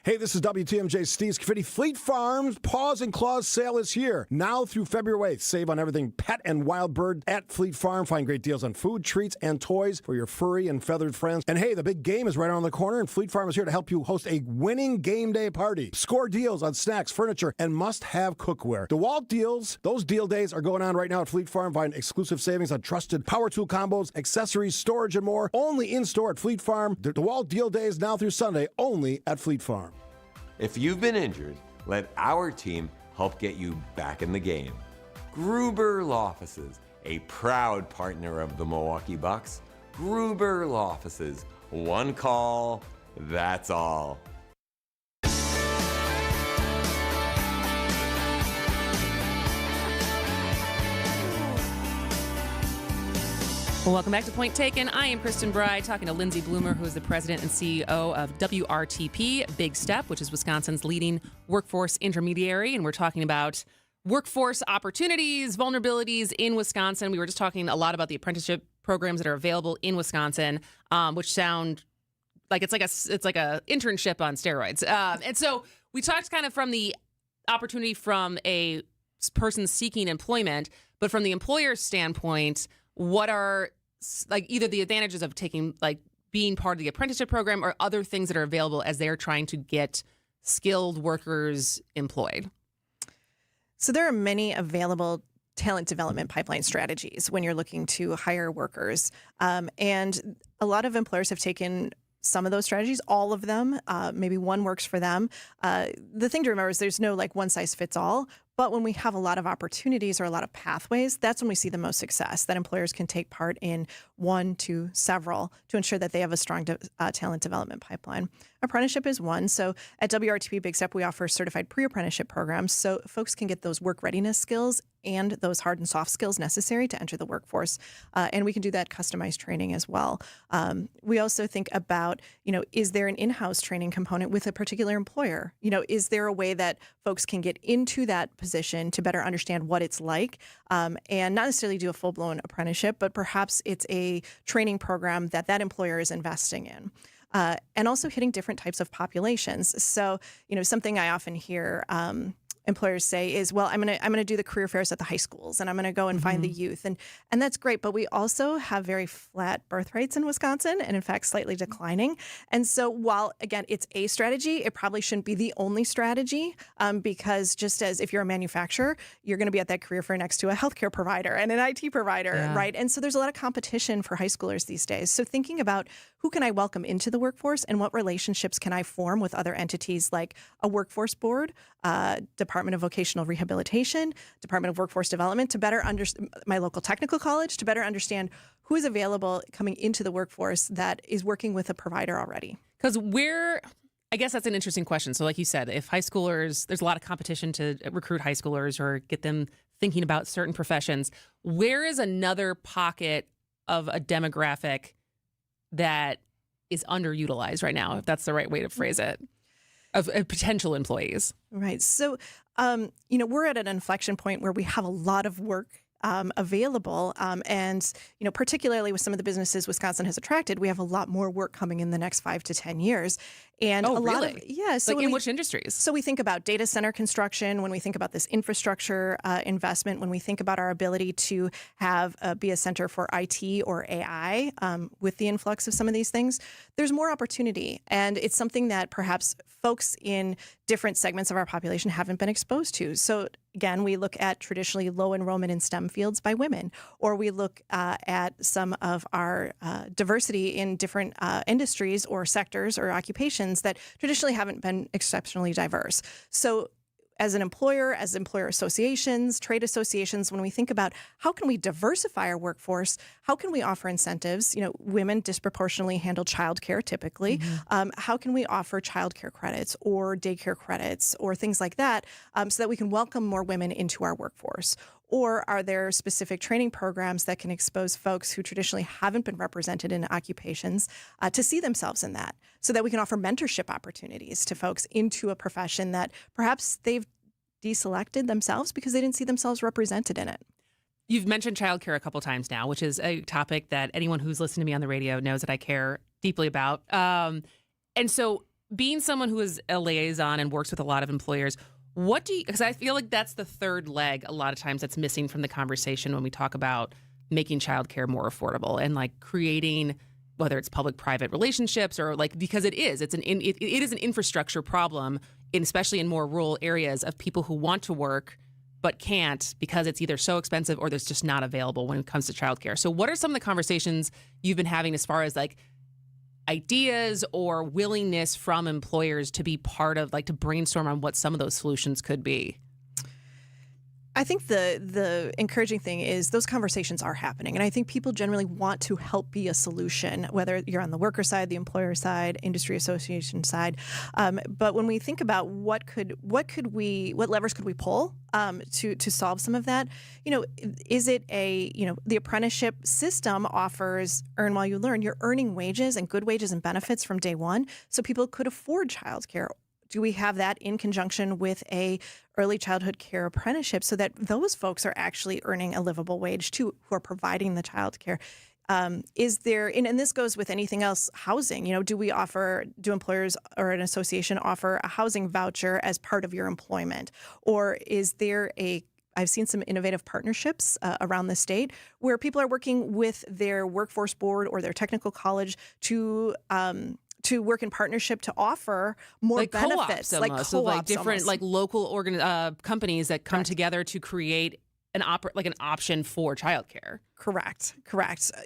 Hey, this is WTMJ Steve Scafidi. Fleet Farm's Paws and Claws sale is here. Now through February 8th. Save on everything pet and wild bird at Fleet Farm. Find great deals on food, treats, and toys for your furry and feathered friends. And hey, the big game is right around the corner, and Fleet Farm is here to help you host a winning game day party. Score deals on snacks, furniture, and must-have cookware. DeWalt deals, those deal days are going on right now at Fleet Farm. Find exclusive savings on trusted power tool combos, accessories, storage, and more. Only in-store at Fleet Farm. The DeWalt deal days now through Sunday, only at Fleet Farm. If you've been injured, let our team help get you back in the game. Gruber Law Offices, a proud partner of the Milwaukee Bucks. Gruber Law Offices, one call, that's all. Well, welcome back to Point Taken. I am Kristin Brey, talking to Lindsay Bloomer, who is the president and CEO of WRTP, Big Step, which is Wisconsin's leading workforce intermediary. And we're talking about workforce opportunities, vulnerabilities in Wisconsin. We were just talking a lot about the apprenticeship programs that are available in Wisconsin, which sound like it's like a internship on steroids. And so we talked kind of from the opportunity from a person seeking employment, but from the employer's standpoint, what are like either the advantages of taking like being part of the apprenticeship program or other things that are available as they're trying to get skilled workers employed? So there are many available talent development pipeline strategies when you're looking to hire workers. And a lot of employers have taken some of those strategies, all of them. Maybe one works for them. The thing to remember is there's no like one size fits all. But when we have a lot of opportunities or a lot of pathways, that's when we see the most success, that employers can take part in one to several to ensure that they have a strong talent development pipeline. Apprenticeship is one. So at WRTP Big Step, we offer certified pre-apprenticeship programs so folks can get those work readiness skills and those hard and soft skills necessary to enter the workforce. And we can do that customized training as well. We also think about, is there an in-house training component with a particular employer? Is there a way that folks can get into that position to better understand what it's like and not necessarily do a full-blown apprenticeship, but perhaps it's a training program that employer is investing in. And also hitting different types of populations. So, something I often hear employers say is, well, I'm gonna do the career fairs at the high schools, and I'm gonna go and find the youth, and that's great. But we also have very flat birth rates in Wisconsin, and in fact, slightly declining. And so, while again it's a strategy, it probably shouldn't be the only strategy, because just as if you're a manufacturer, you're going to be at that career fair next to a healthcare provider and an IT provider, right? And so there's a lot of competition for high schoolers these days. So thinking about who can I welcome into the workforce and what relationships can I form with other entities like a workforce board, Department of Vocational Rehabilitation, Department of Workforce Development, to better understand my local technical college, to better understand who is available coming into the workforce that is working with a provider already. Because I guess that's an interesting question. So like you said, if high schoolers, there's a lot of competition to recruit high schoolers or get them thinking about certain professions. Where is another pocket of a demographic that is underutilized right now, if that's the right way to phrase it? of potential employees. Right. So, we're at an inflection point where we have a lot of work available. And, particularly with some of the businesses Wisconsin has attracted, we have a lot more work coming in the next 5 to 10 years. And Oh, a lot really? of, yeah. So Like in which industries? So we think about data center construction, when we think about this infrastructure investment, when we think about our ability to have be a center for IT or AI with the influx of some of these things, there's more opportunity. And it's something that perhaps folks in different segments of our population haven't been exposed to. So again, we look at traditionally low enrollment in STEM fields by women, or we look at some of our diversity in different industries or sectors or occupations that traditionally haven't been exceptionally diverse. So as an employer, as employer associations, trade associations, when we think about how can we diversify our workforce, how can we offer incentives? Women disproportionately handle childcare typically. How can we offer childcare credits or daycare credits or things like that so that we can welcome more women into our workforce? Or are there specific training programs that can expose folks who traditionally haven't been represented in occupations to see themselves in that, so that we can offer mentorship opportunities to folks into a profession that perhaps they've deselected themselves because they didn't see themselves represented in it? You've mentioned childcare a couple times now, which is a topic that anyone who's listening to me on the radio knows that I care deeply about. And so being someone who is a liaison and works with a lot of employers, because I feel like that's the third leg a lot of times that's missing from the conversation when we talk about making childcare more affordable and like creating, whether it's public-private relationships or because it is an infrastructure problem, especially in more rural areas, of people who want to work but can't because it's either so expensive or there's just not available when it comes to childcare. So what are some of the conversations you've been having as far as ideas or willingness from employers to be part of, to brainstorm on what some of those solutions could be? I think the encouraging thing is those conversations are happening. And I think people generally want to help be a solution, whether you're on the worker side, the employer side, industry association side. But when we think about what levers could we pull to solve some of that, is it the apprenticeship system offers earn while you learn. You're earning wages and good wages and benefits from day one, so people could afford childcare. Do we have that in conjunction with a early childhood care apprenticeship so that those folks are actually earning a livable wage too, who are providing the child care? Is there, and this goes with anything else, housing, do employers or an association offer a housing voucher as part of your employment? Or is there I've seen some innovative partnerships around the state where people are working with their workforce board or their technical college to work in partnership to offer more benefits, co-ops, different local companies that come together to create an option for childcare. Correct.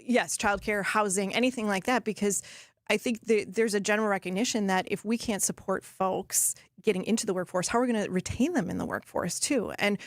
Yes, childcare, housing, anything like that, because I think there's a general recognition that if we can't support folks getting into the workforce, how are we going to retain them in the workforce too? And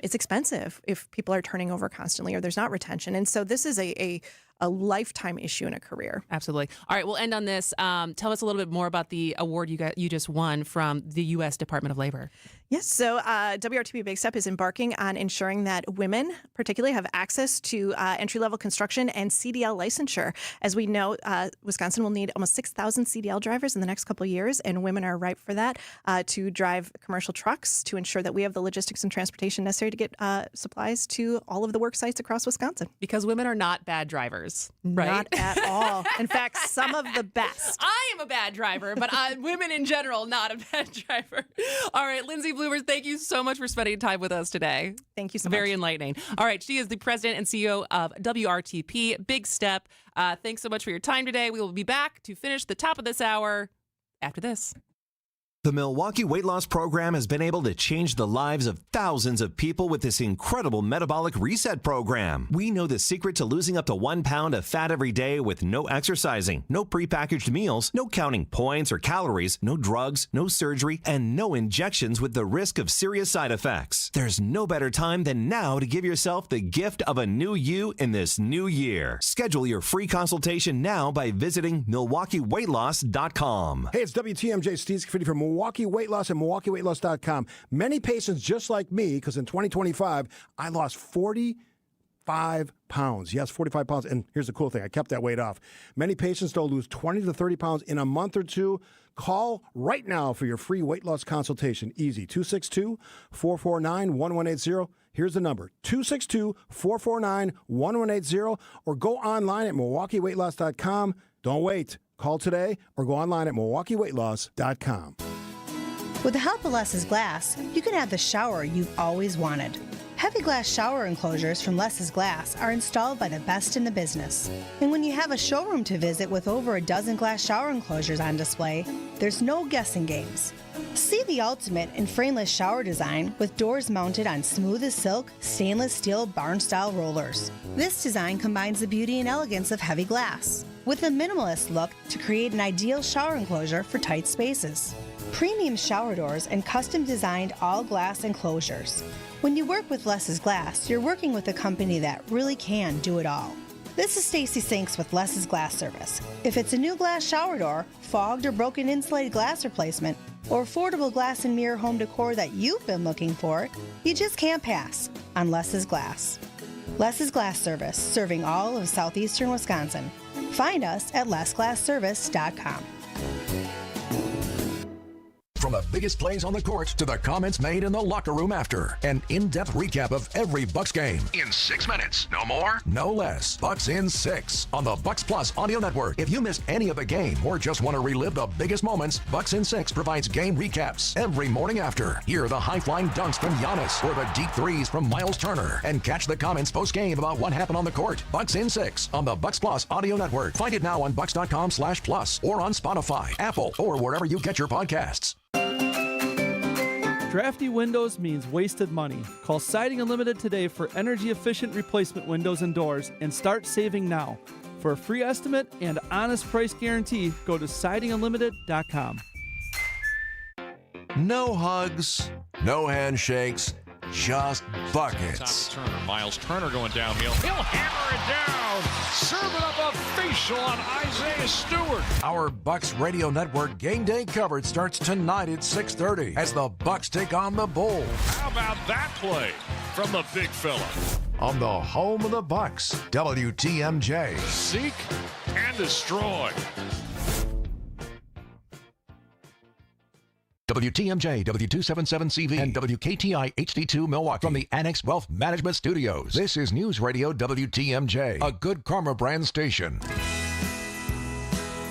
it's expensive if people are turning over constantly or there's not retention. And so this is a lifetime issue in a career. Absolutely. All right, we'll end on this. Tell us a little bit more about the award you just won from the U.S. Department of Labor. Yes, so WRTP Big Step is embarking on ensuring that women particularly have access to entry-level construction and CDL licensure. As we know, Wisconsin will need almost 6,000 CDL drivers in the next couple of years, and women are ripe for that to drive commercial trucks to ensure that we have the logistics and transportation necessary to get supplies to all of the work sites across Wisconsin. Because women are not bad drivers, right? Not at all. In fact, some of the best. I am a bad driver, but women in general, not a bad driver. All right, Lindsay Bloomer, thank you so much for spending time with us today. Thank you so much. Very enlightening. All right, she is the president and CEO of WRTP Big Step. Thanks so much for your time today. We will be back to finish the top of this hour after this. The Milwaukee Weight Loss Program has been able to change the lives of thousands of people with this incredible metabolic reset program. We know the secret to losing up to 1 pound of fat every day with no exercising, no prepackaged meals, no counting points or calories, no drugs, no surgery, and no injections with the risk of serious side effects. There's no better time than now to give yourself the gift of a new you in this new year. Schedule your free consultation now by visiting MilwaukeeWeightLoss.com. Hey, it's WTMJ Steve Scafidi from Milwaukee Weight Loss and MilwaukeeWeightLoss.com. Many patients just like me, because in 2025, I lost 45 45 pounds. Yes, 45 pounds. And here's the cool thing. I kept that weight off. Many patients don't lose 20 to 30 pounds in a month or two. Call right now for your free weight loss consultation. Easy. 262-449-1180. Here's the number, 262-449-1180, or go online at MilwaukeeWeightLoss.com. Don't wait. Call today or go online at MilwaukeeWeightLoss.com. With the help of Less's Glass, you can have the shower you've always wanted. Heavy glass shower enclosures from Less's Glass are installed by the best in the business. And when you have a showroom to visit with over a dozen glass shower enclosures on display, there's no guessing games. See the ultimate in frameless shower design with doors mounted on smooth as silk, stainless steel barn-style rollers. This design combines the beauty and elegance of heavy glass with a minimalist look to create an ideal shower enclosure for tight spaces. Premium shower doors and custom-designed all-glass enclosures. When you work with Less's Glass, you're working with a company that really can do it all. This is Stacy Sinks with Less's Glass Service. If it's a new glass shower door, fogged or broken insulated glass replacement, or affordable glass and mirror home decor that you've been looking for, you just can't pass on Less's Glass. Less's Glass Service, serving all of southeastern Wisconsin. Find us at lessglassservice.com. From the biggest plays on the court to the comments made in the locker room after. An in-depth recap of every Bucks game. In 6 minutes. No more? No less. Bucks in 6 on the Bucks Plus audio network. If you missed any of the game or just want to relive the biggest moments, Bucks in 6 provides game recaps every morning after. Hear the high-flying dunks from Giannis or the deep threes from Miles Turner. And catch the comments post-game about what happened on the court. Bucks in 6 on the Bucks Plus audio network. Find it now on bucks.com/plus or on Spotify, Apple, or wherever you get your podcasts. Drafty windows means wasted money. Call Siding Unlimited today for energy-efficient replacement windows and doors and start saving now. For a free estimate and honest price guarantee, go to sidingunlimited.com. No hugs, no handshakes, just buckets. Miles Turner going downhill. He'll hammer it down. Serving up a facial on Isaiah Stewart. Our Bucks Radio Network game day coverage starts tonight at 6:30 as the Bucks take on the Bulls. How about that play from the big fella? On the home of the Bucks, WTMJ. Seek and destroy. WTMJ, W277CV, and WKTI HD2 Milwaukee from the Annex Wealth Management Studios. This is News Radio WTMJ, a Good Karma brand station.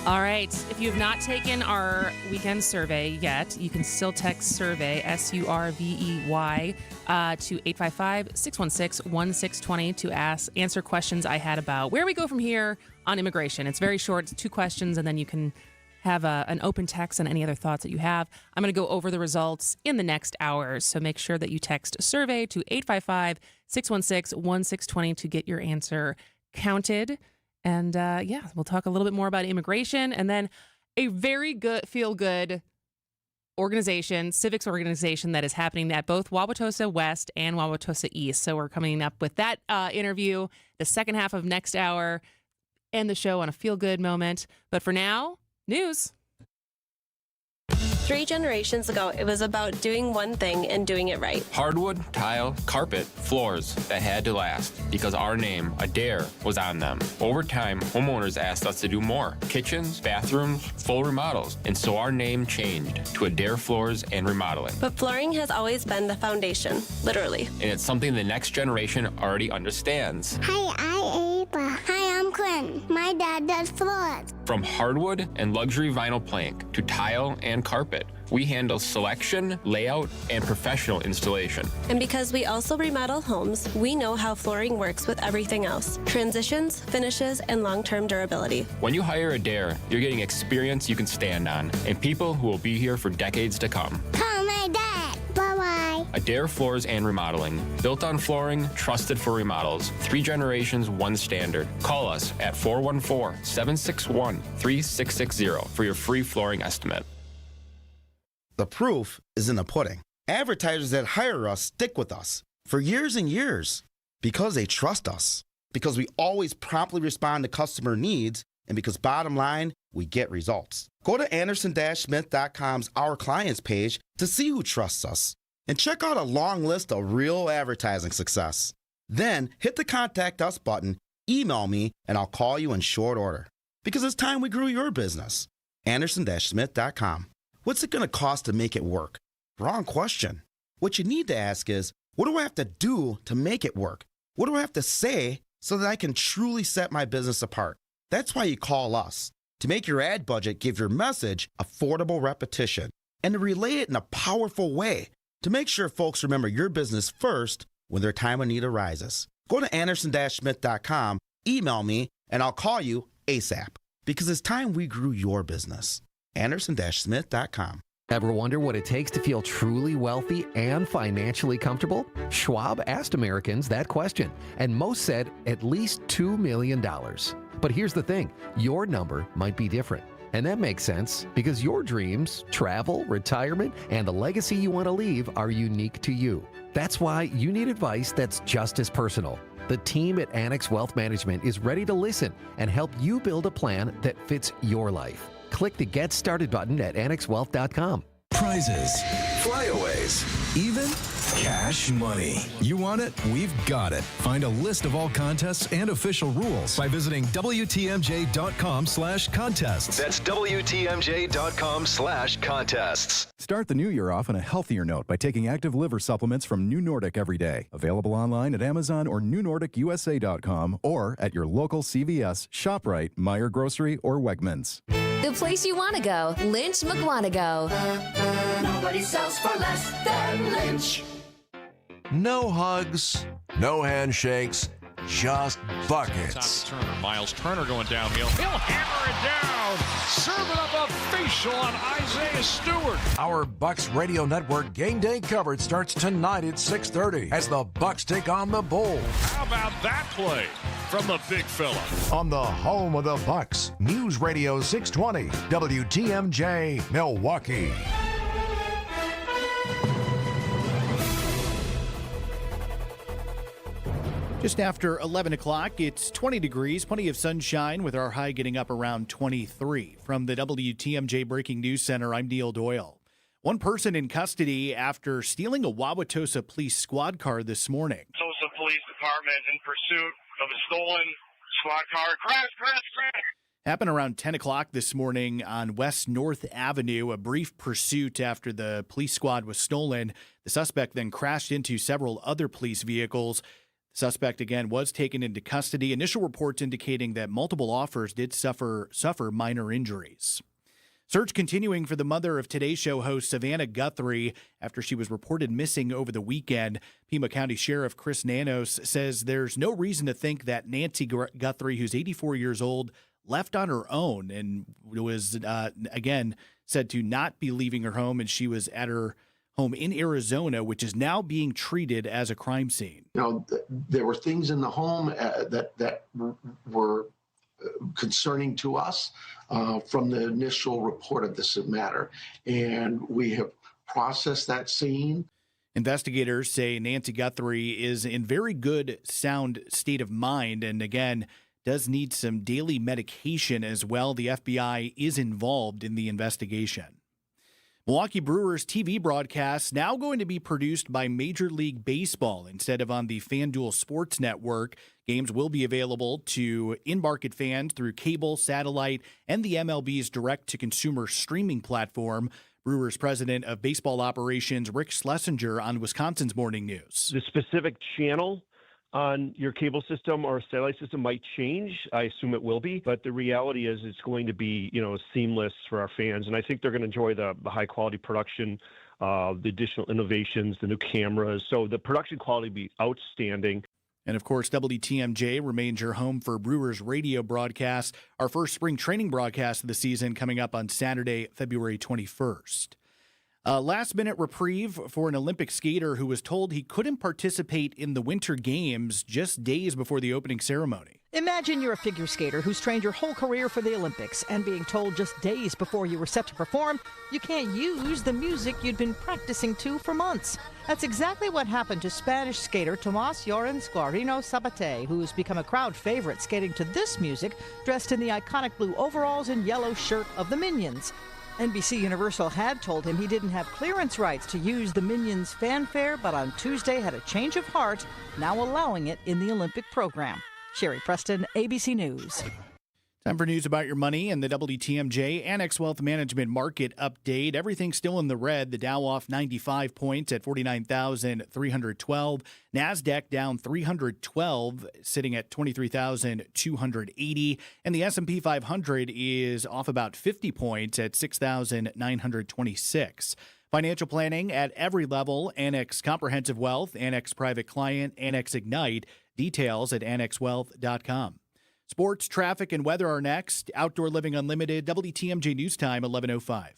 All right. If you have not taken our weekend survey yet, you can still text survey, SURVEY, to 855-616-1620 to answer questions I had about where we go from here on immigration. It's very short. It's 2 questions, and then you can have an open text and any other thoughts that you have. I'm going to go over the results in the next hour, so make sure that you text survey to 855-616-1620 to get your answer counted. And we'll talk a little bit more about immigration, and then a very good, feel-good organization, civics organization that is happening at both Wauwatosa West and Wauwatosa East. So we're coming up with that interview the second half of next hour, end the show on a feel-good moment. But for now, news. 3 generations ago, it was about doing one thing and doing it right. Hardwood, tile, carpet, floors that had to last because our name, Adair, was on them. Over time, homeowners asked us to do more. Kitchens, bathrooms, full remodels. And so our name changed to Adair Floors and Remodeling. But flooring has always been the foundation, literally. And it's something the next generation already understands. Hi, I'm Ava. Hi, I'm Quinn. My dad does floors. From hardwood and luxury vinyl plank to tile and carpet, we handle selection, layout, and professional installation. And because we also remodel homes, we know how flooring works with everything else. Transitions, finishes, and long-term durability. When you hire Adair, you're getting experience you can stand on and people who will be here for decades to come. Call my dad. Bye-bye. Adair Floors and Remodeling. Built on flooring, trusted for remodels. 3 generations, 1 standard. Call us at 414-761-3660 for your free flooring estimate. The proof is in the pudding. Advertisers that hire us stick with us for years and years because they trust us, because we always promptly respond to customer needs, and because bottom line, we get results. Go to Anderson-Smith.com's Our Clients page to see who trusts us and check out a long list of real advertising success. Then hit the Contact Us button, email me, and I'll call you in short order. Because it's time we grew your business. Anderson-Smith.com. What's it going to cost to make it work? Wrong question. What you need to ask is, what do I have to do to make it work? What do I have to say so that I can truly set my business apart? That's why you call us. To make your ad budget give your message affordable repetition and to relay it in a powerful way to make sure folks remember your business first when their time of need arises. Go to Anderson-Smith.com, email me, and I'll call you ASAP because it's time we grew your business. Anderson-Smith.com. Ever wonder what it takes to feel truly wealthy and financially comfortable? Schwab asked Americans that question, and most said at least $2 million. But here's the thing, your number might be different. And that makes sense because your dreams, travel, retirement, and the legacy you want to leave are unique to you. That's why you need advice that's just as personal. The team at Annex Wealth Management is ready to listen and help you build a plan that fits your life. Click the Get Started button at annexwealth.com. Prizes, flyaways, even cash money. You want it? We've got it. Find a list of all contests and official rules by visiting WTMJ.com/contests. That's WTMJ.com/contests. Start the new year off on a healthier note by taking active liver supplements from New Nordic every day. Available online at Amazon or NewNordicUSA.com or at your local CVS, ShopRite, Meijer Grocery, or Wegmans. The place you want to go, Lynch McWanago. Nobody sells for less than Lynch. No hugs, no handshakes, just buckets. Turner, Miles Turner going downhill. He'll hammer it down. Serving up a facial on Isaiah Stewart. Our Bucks Radio Network game day coverage starts tonight at 6:30 as the Bucks take on the Bulls. How about that play from the big fella? On the home of the Bucks, News Radio 620, WTMJ, Milwaukee. Just after 11 o'clock, it's 20 degrees, plenty of sunshine with our high getting up around 23. From the WTMJ Breaking News Center, I'm Neil Doyle. One person in custody after stealing a Wauwatosa police squad car this morning. Tulsa Police Department in pursuit of a stolen squad car. Crash! Happened around 10 o'clock this morning on West North Avenue, a brief pursuit after the police squad was stolen. The suspect then crashed into several other police vehicles. The suspect, again, was taken into custody. Initial reports indicating that multiple offers did suffer minor injuries. Search continuing for the mother of Today Show host Savannah Guthrie after she was reported missing over the weekend. Pima County Sheriff Chris Nanos says there's no reason to think that Nancy Guthrie, who's 84 years old, left on her own and was, again, said to not be leaving her home, and she was at her home in Arizona, which is now being treated as a crime scene. You know, there were things in the home that were concerning to us from the initial report of this matter, and we have processed that scene. Investigators say Nancy Guthrie is in very good, sound state of mind, and again, does need some daily medication as well. The FBI is involved in the investigation. Milwaukee Brewers TV broadcast now going to be produced by Major League Baseball instead of on the FanDuel Sports Network. Games will be available to in-market fans through cable, satellite, and the MLB's direct-to-consumer streaming platform. Brewers president of baseball operations Rick Schlesinger on Wisconsin's Morning News. The specific channel on your cable system or satellite system might change. I assume it will be, but the reality is it's going to be, seamless for our fans. And I think they're going to enjoy the high quality production, the additional innovations, the new cameras. So the production quality will be outstanding. And of course, WTMJ remains your home for Brewers radio broadcasts. Our first spring training broadcast of the season coming up on Saturday, February 21st. Last-minute reprieve for an Olympic skater who was told he couldn't participate in the Winter Games just days before the opening ceremony. Imagine you're a figure skater who's trained your whole career for the Olympics and being told just days before you were set to perform you can't use the music you'd been practicing to for months. That's exactly what happened to Spanish skater Tomás Llorens Guarino Sabate, who's become a crowd favorite skating to this music, dressed in the iconic blue overalls and yellow shirt of the Minions. NBC Universal had told him he didn't have clearance rights to use the Minions fanfare, but on Tuesday had a change of heart, now allowing it in the Olympic program. Sherry Preston, ABC News. Time for news about your money and the WTMJ Annex Wealth Management Market Update. Everything's still in the red. The Dow off 95 points at 49,312. NASDAQ down 312, sitting at 23,280. And the S&P 500 is off about 50 points at 6,926. Financial planning at every level. Annex Comprehensive Wealth, Annex Private Client, Annex Ignite. Details at annexwealth.com. Sports, traffic, and weather are next. Outdoor Living Unlimited, WTMJ News Time, 11:05.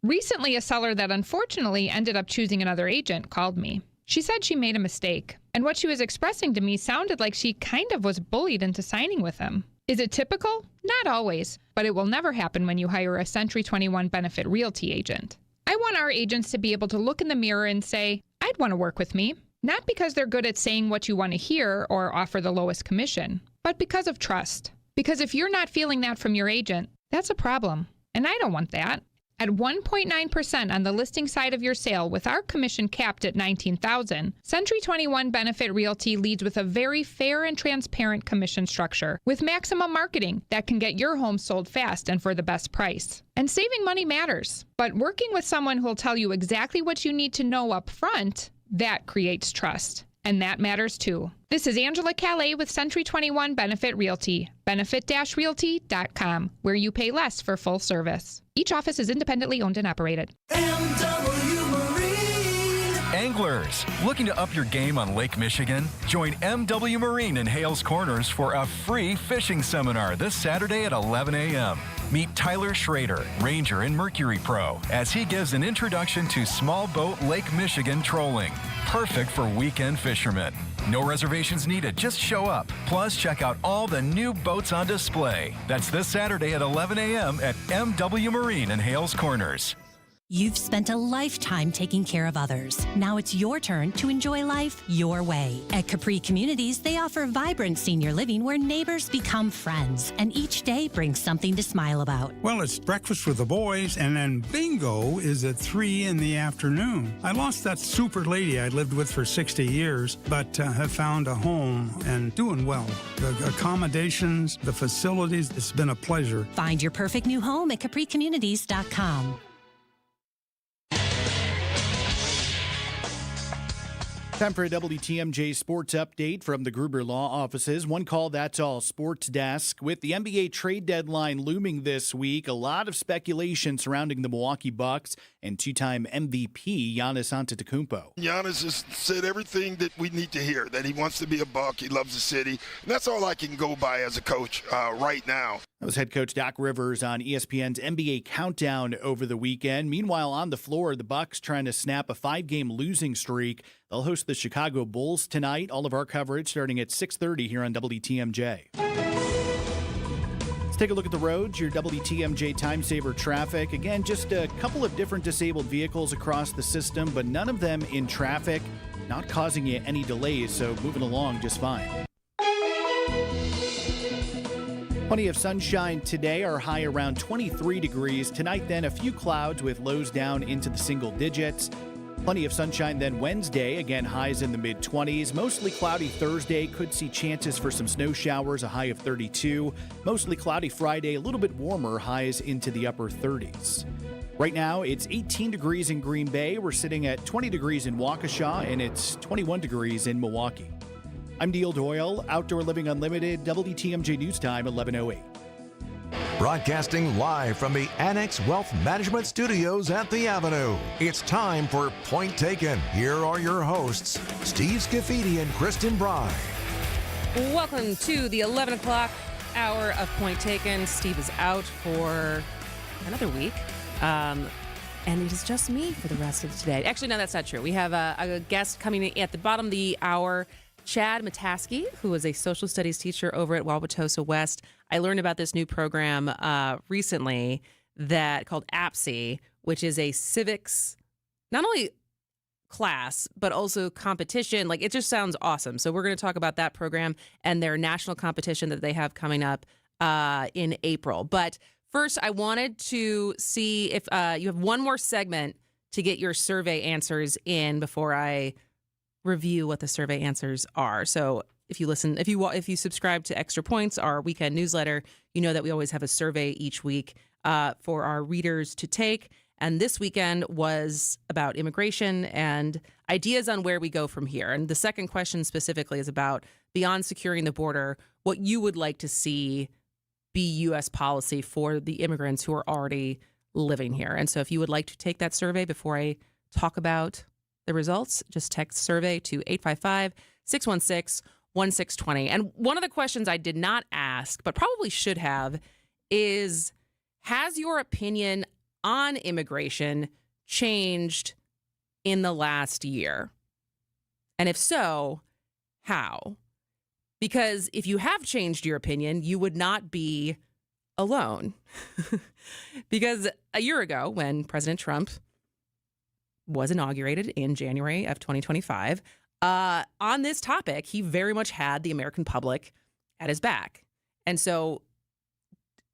Recently, a seller that unfortunately ended up choosing another agent called me. She said she made a mistake, and what she was expressing to me sounded like she kind of was bullied into signing with him. Is it typical? Not always, but it will never happen when you hire a Century 21 Benefit Realty agent. I want our agents to be able to look in the mirror and say, I'd want to work with me. Not because they're good at saying what you want to hear or offer the lowest commission, but because of trust. Because if you're not feeling that from your agent, that's a problem. And I don't want that. At 1.9% on the listing side of your sale with our commission capped at $19,000, Century 21 Benefit Realty leads with a very fair and transparent commission structure with maximum marketing that can get your home sold fast and for the best price. And saving money matters, but working with someone who'll tell you exactly what you need to know up front, that creates trust. And that matters too. This is Angela Calais with Century 21 Benefit Realty, benefit-realty.com, where you pay less for full service. Each office is independently owned and operated. Anglers, looking to up your game on Lake Michigan? Join MW Marine in Hales Corners for a free fishing seminar this Saturday at 11 a.m. Meet Tyler Schrader, Ranger and Mercury Pro, as he gives an introduction to small boat Lake Michigan trolling. Perfect for weekend fishermen. No reservations needed, just show up. Plus, check out all the new boats on display. That's this Saturday at 11 a.m. at MW Marine in Hales Corners. You've spent a lifetime taking care of others. Now it's your turn to enjoy life your way. At Capri Communities, they offer vibrant senior living where neighbors become friends, and each day brings something to smile about. Well, it's breakfast with the boys, and then bingo is at 3 in the afternoon. I lost that super lady I lived with for 60 years, but have found a home and doing well. The accommodations, the facilities, it's been a pleasure. Find your perfect new home at capricommunities.com. Time for a WTMJ sports update from the Gruber Law Offices. One call, that's all. Sports Desk. With the NBA trade deadline looming this week, a lot of speculation surrounding the Milwaukee Bucks and two-time MVP Giannis Antetokounmpo. Giannis has said everything that we need to hear, that he wants to be a Buck, he loves the city, and that's all I can go by as a coach right now. That was head coach Doc Rivers on ESPN's NBA Countdown over the weekend. Meanwhile, on the floor, the Bucks trying to snap a 5-game losing streak. They'll host the Chicago Bulls tonight. All of our coverage starting at 6:30 here on WTMJ. Let's take a look at the roads, your WTMJ Time Saver traffic. Again, just a couple of different disabled vehicles across the system, but none of them in traffic, not causing you any delays, so moving along just fine. Plenty of sunshine today, our high around 23 degrees. Tonight, then, a few clouds with lows down into the single digits. Plenty of sunshine then Wednesday, again highs in the mid-20s. Mostly cloudy Thursday, could see chances for some snow showers, a high of 32. Mostly cloudy Friday, a little bit warmer, highs into the upper 30s. Right now, it's 18 degrees in Green Bay. We're sitting at 20 degrees in Waukesha, and it's 21 degrees in Milwaukee. I'm Neil Doyle, Outdoor Living Unlimited, WTMJ News Time, 11:08. Broadcasting live from the Annex Wealth Management Studios at the Avenue. It's time for Point Taken. Here are your hosts, Steve Scafidi and Kristin Brey. Welcome to the 11 o'clock hour of Point Taken. Steve is out for another week. And it is just me for the rest of today. Actually, no, that's not true. We have a guest coming in at the bottom of the hour, Chad Mataski, who is a social studies teacher over at Wauwatosa West. I learned about this new program recently that called APSI, which is a civics, not only class, but also competition. Like, it just sounds awesome. So we're going to talk about that program and their national competition that they have coming up in April. But First, I wanted to see if you have one more segment to get your survey answers in before I review what the survey answers are. So if you listen, if you subscribe to Extra Points, our weekend newsletter, you know that we always have a survey each week for our readers to take. And this weekend was about immigration and ideas on where we go from here. And the second question specifically is about, beyond securing the border, what you would like to see be U.S. policy for the immigrants who are already living here. And so if you would like to take that survey before I talk about the results, just text survey to 855-616-1620. And one of the questions I did not ask, but probably should have, is, has your opinion on immigration changed in the last year? And if so, how? Because if you have changed your opinion, you would not be alone. Because a year ago, when President Trump was inaugurated in January of 2025, on this topic, he very much had the American public at his back. And so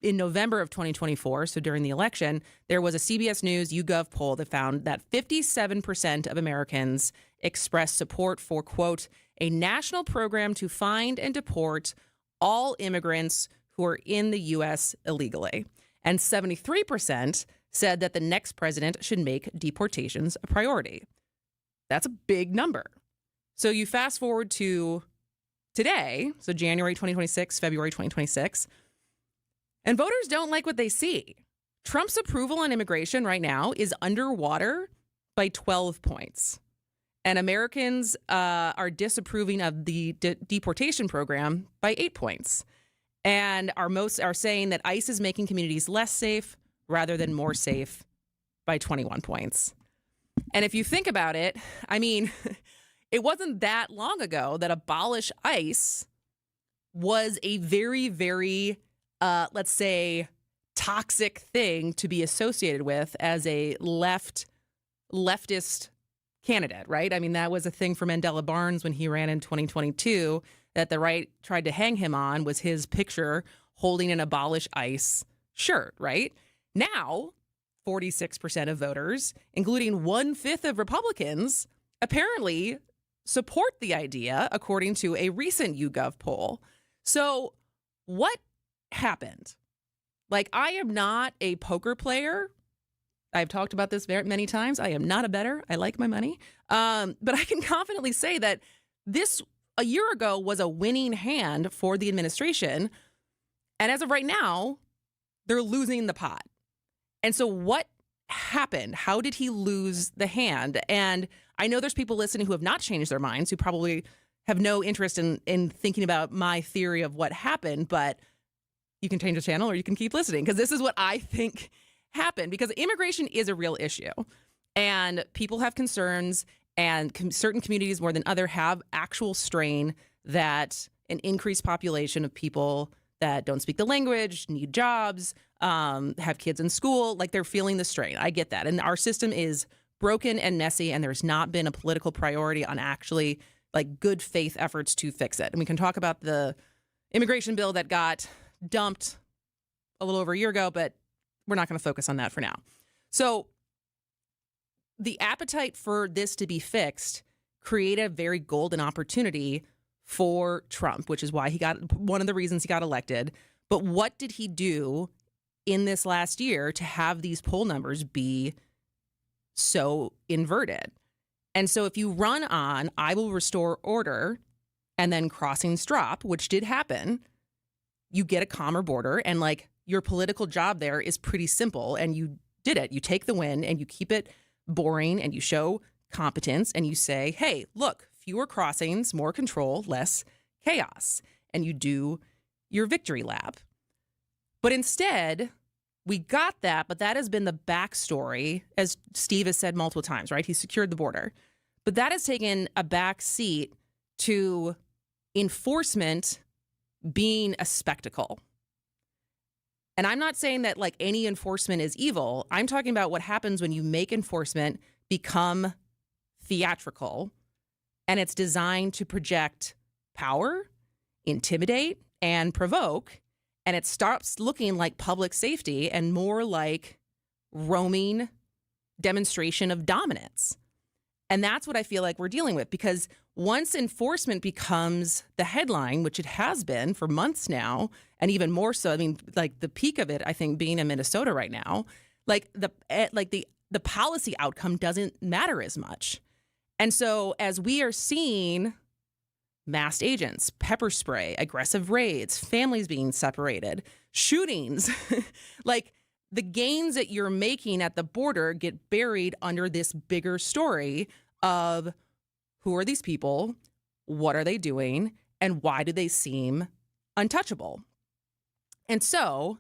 in November of 2024, so during the election, there was a CBS News YouGov poll that found that 57% of Americans expressed support for, quote, a national program to find and deport all immigrants who are in the U.S. illegally. And 73% said that the next president should make deportations a priority. That's a big number. So you fast forward to today, so January 2026, February 2026, and voters don't like what they see. Trump's approval on immigration right now is underwater by 12 points. And Americans are disapproving of the deportation program by 8 points. And are saying that ICE is making communities less safe rather than more safe by 21 points. And if you think about it, I mean, it wasn't that long ago that abolish ICE was a very, very let's say, toxic thing to be associated with as a leftist candidate, right? I mean, that was a thing for Mandela Barnes when he ran in 2022 that the right tried to hang him on, was his picture holding an abolish ICE shirt, right? Now, 46% of voters, including 1/5 of Republicans, apparently support the idea, according to a recent YouGov poll. So what happened? Like, I am not a poker player. I've talked about this many times. I am not a bettor. I like my money. But I can confidently say that this, a year ago, was a winning hand for the administration. And as of right now, they're losing the pot. And so what happened? How did he lose the hand? And I know there's people listening who have not changed their minds, who probably have no interest in thinking about my theory of what happened, but you can change the channel or you can keep listening, because this is what I think happened. Because immigration is a real issue and people have concerns, and certain communities more than other have actual strain that an increased population of people that don't speak the language, need jobs, have kids in school, like they're feeling the strain. I get that. And our system is broken and messy, and there's not been a political priority on actually like good faith efforts to fix it. And we can talk about the immigration bill that got dumped a little over a year ago, but we're not going to focus on that for now. So the appetite for this to be fixed created a very golden opportunity for Trump, which is why he got, one of the reasons he got elected. But what did he do in this last year to have these poll numbers be so inverted? And so if you run on, I will restore order, and then crossings drop, which did happen, you get a calmer border, and like your political job there is pretty simple, and you did it. You take the win and you keep it boring, and you show competence, and you say, hey, look, fewer crossings, more control, less chaos, and you do your victory lap. But instead, we got that, but that has been the backstory, as Steve has said multiple times, right? He secured the border. But that has taken a back seat to enforcement being a spectacle. And I'm not saying that like any enforcement is evil. I'm talking about what happens when you make enforcement become theatrical, and it's designed to project power, intimidate, and provoke. and it stops looking like public safety and more like roaming demonstration of dominance. And that's what I feel like we're dealing with, because once enforcement becomes the headline, which it has been for months now, and even more so, I mean, like the peak of it, I think, being in Minnesota right now, like the policy outcome doesn't matter as much. And so as we are seeing masked agents, pepper spray, aggressive raids, families being separated, shootings, like the gains that you're making at the border get buried under this bigger story of who are these people, what are they doing, and why do they seem untouchable? And so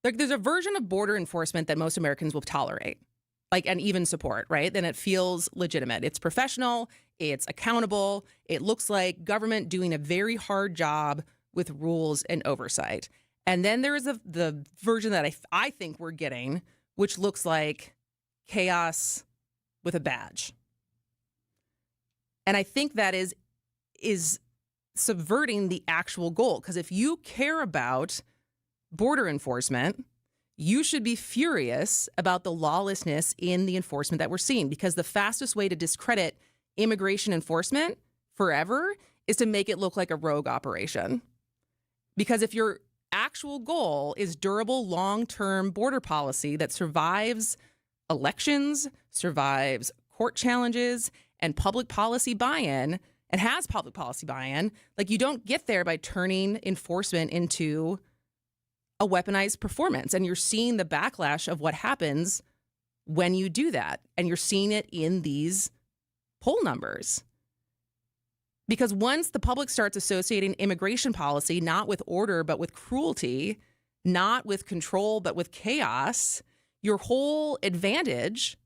there's a version of border enforcement that most Americans will tolerate, like, and even support, right? Then it feels legitimate. It's professional, it's accountable, it looks like government doing a very hard job with rules and oversight. And then there is the version that I think we're getting, which looks like chaos with a badge. And I think that is subverting the actual goal. Because if you care about border enforcement, you should be furious about the lawlessness in the enforcement that we're seeing. Because the fastest way to discredit immigration enforcement forever is to make it look like a rogue operation. Because if your actual goal is durable, long-term border policy that survives elections, survives court challenges, and public policy buy-in, and has public policy buy-in, like, you don't get there by turning enforcement into a weaponized performance. And you're seeing the backlash of what happens when you do that. And you're seeing it in these poll numbers. Because once the public starts associating immigration policy not with order, but with cruelty, not with control, but with chaos, your whole advantage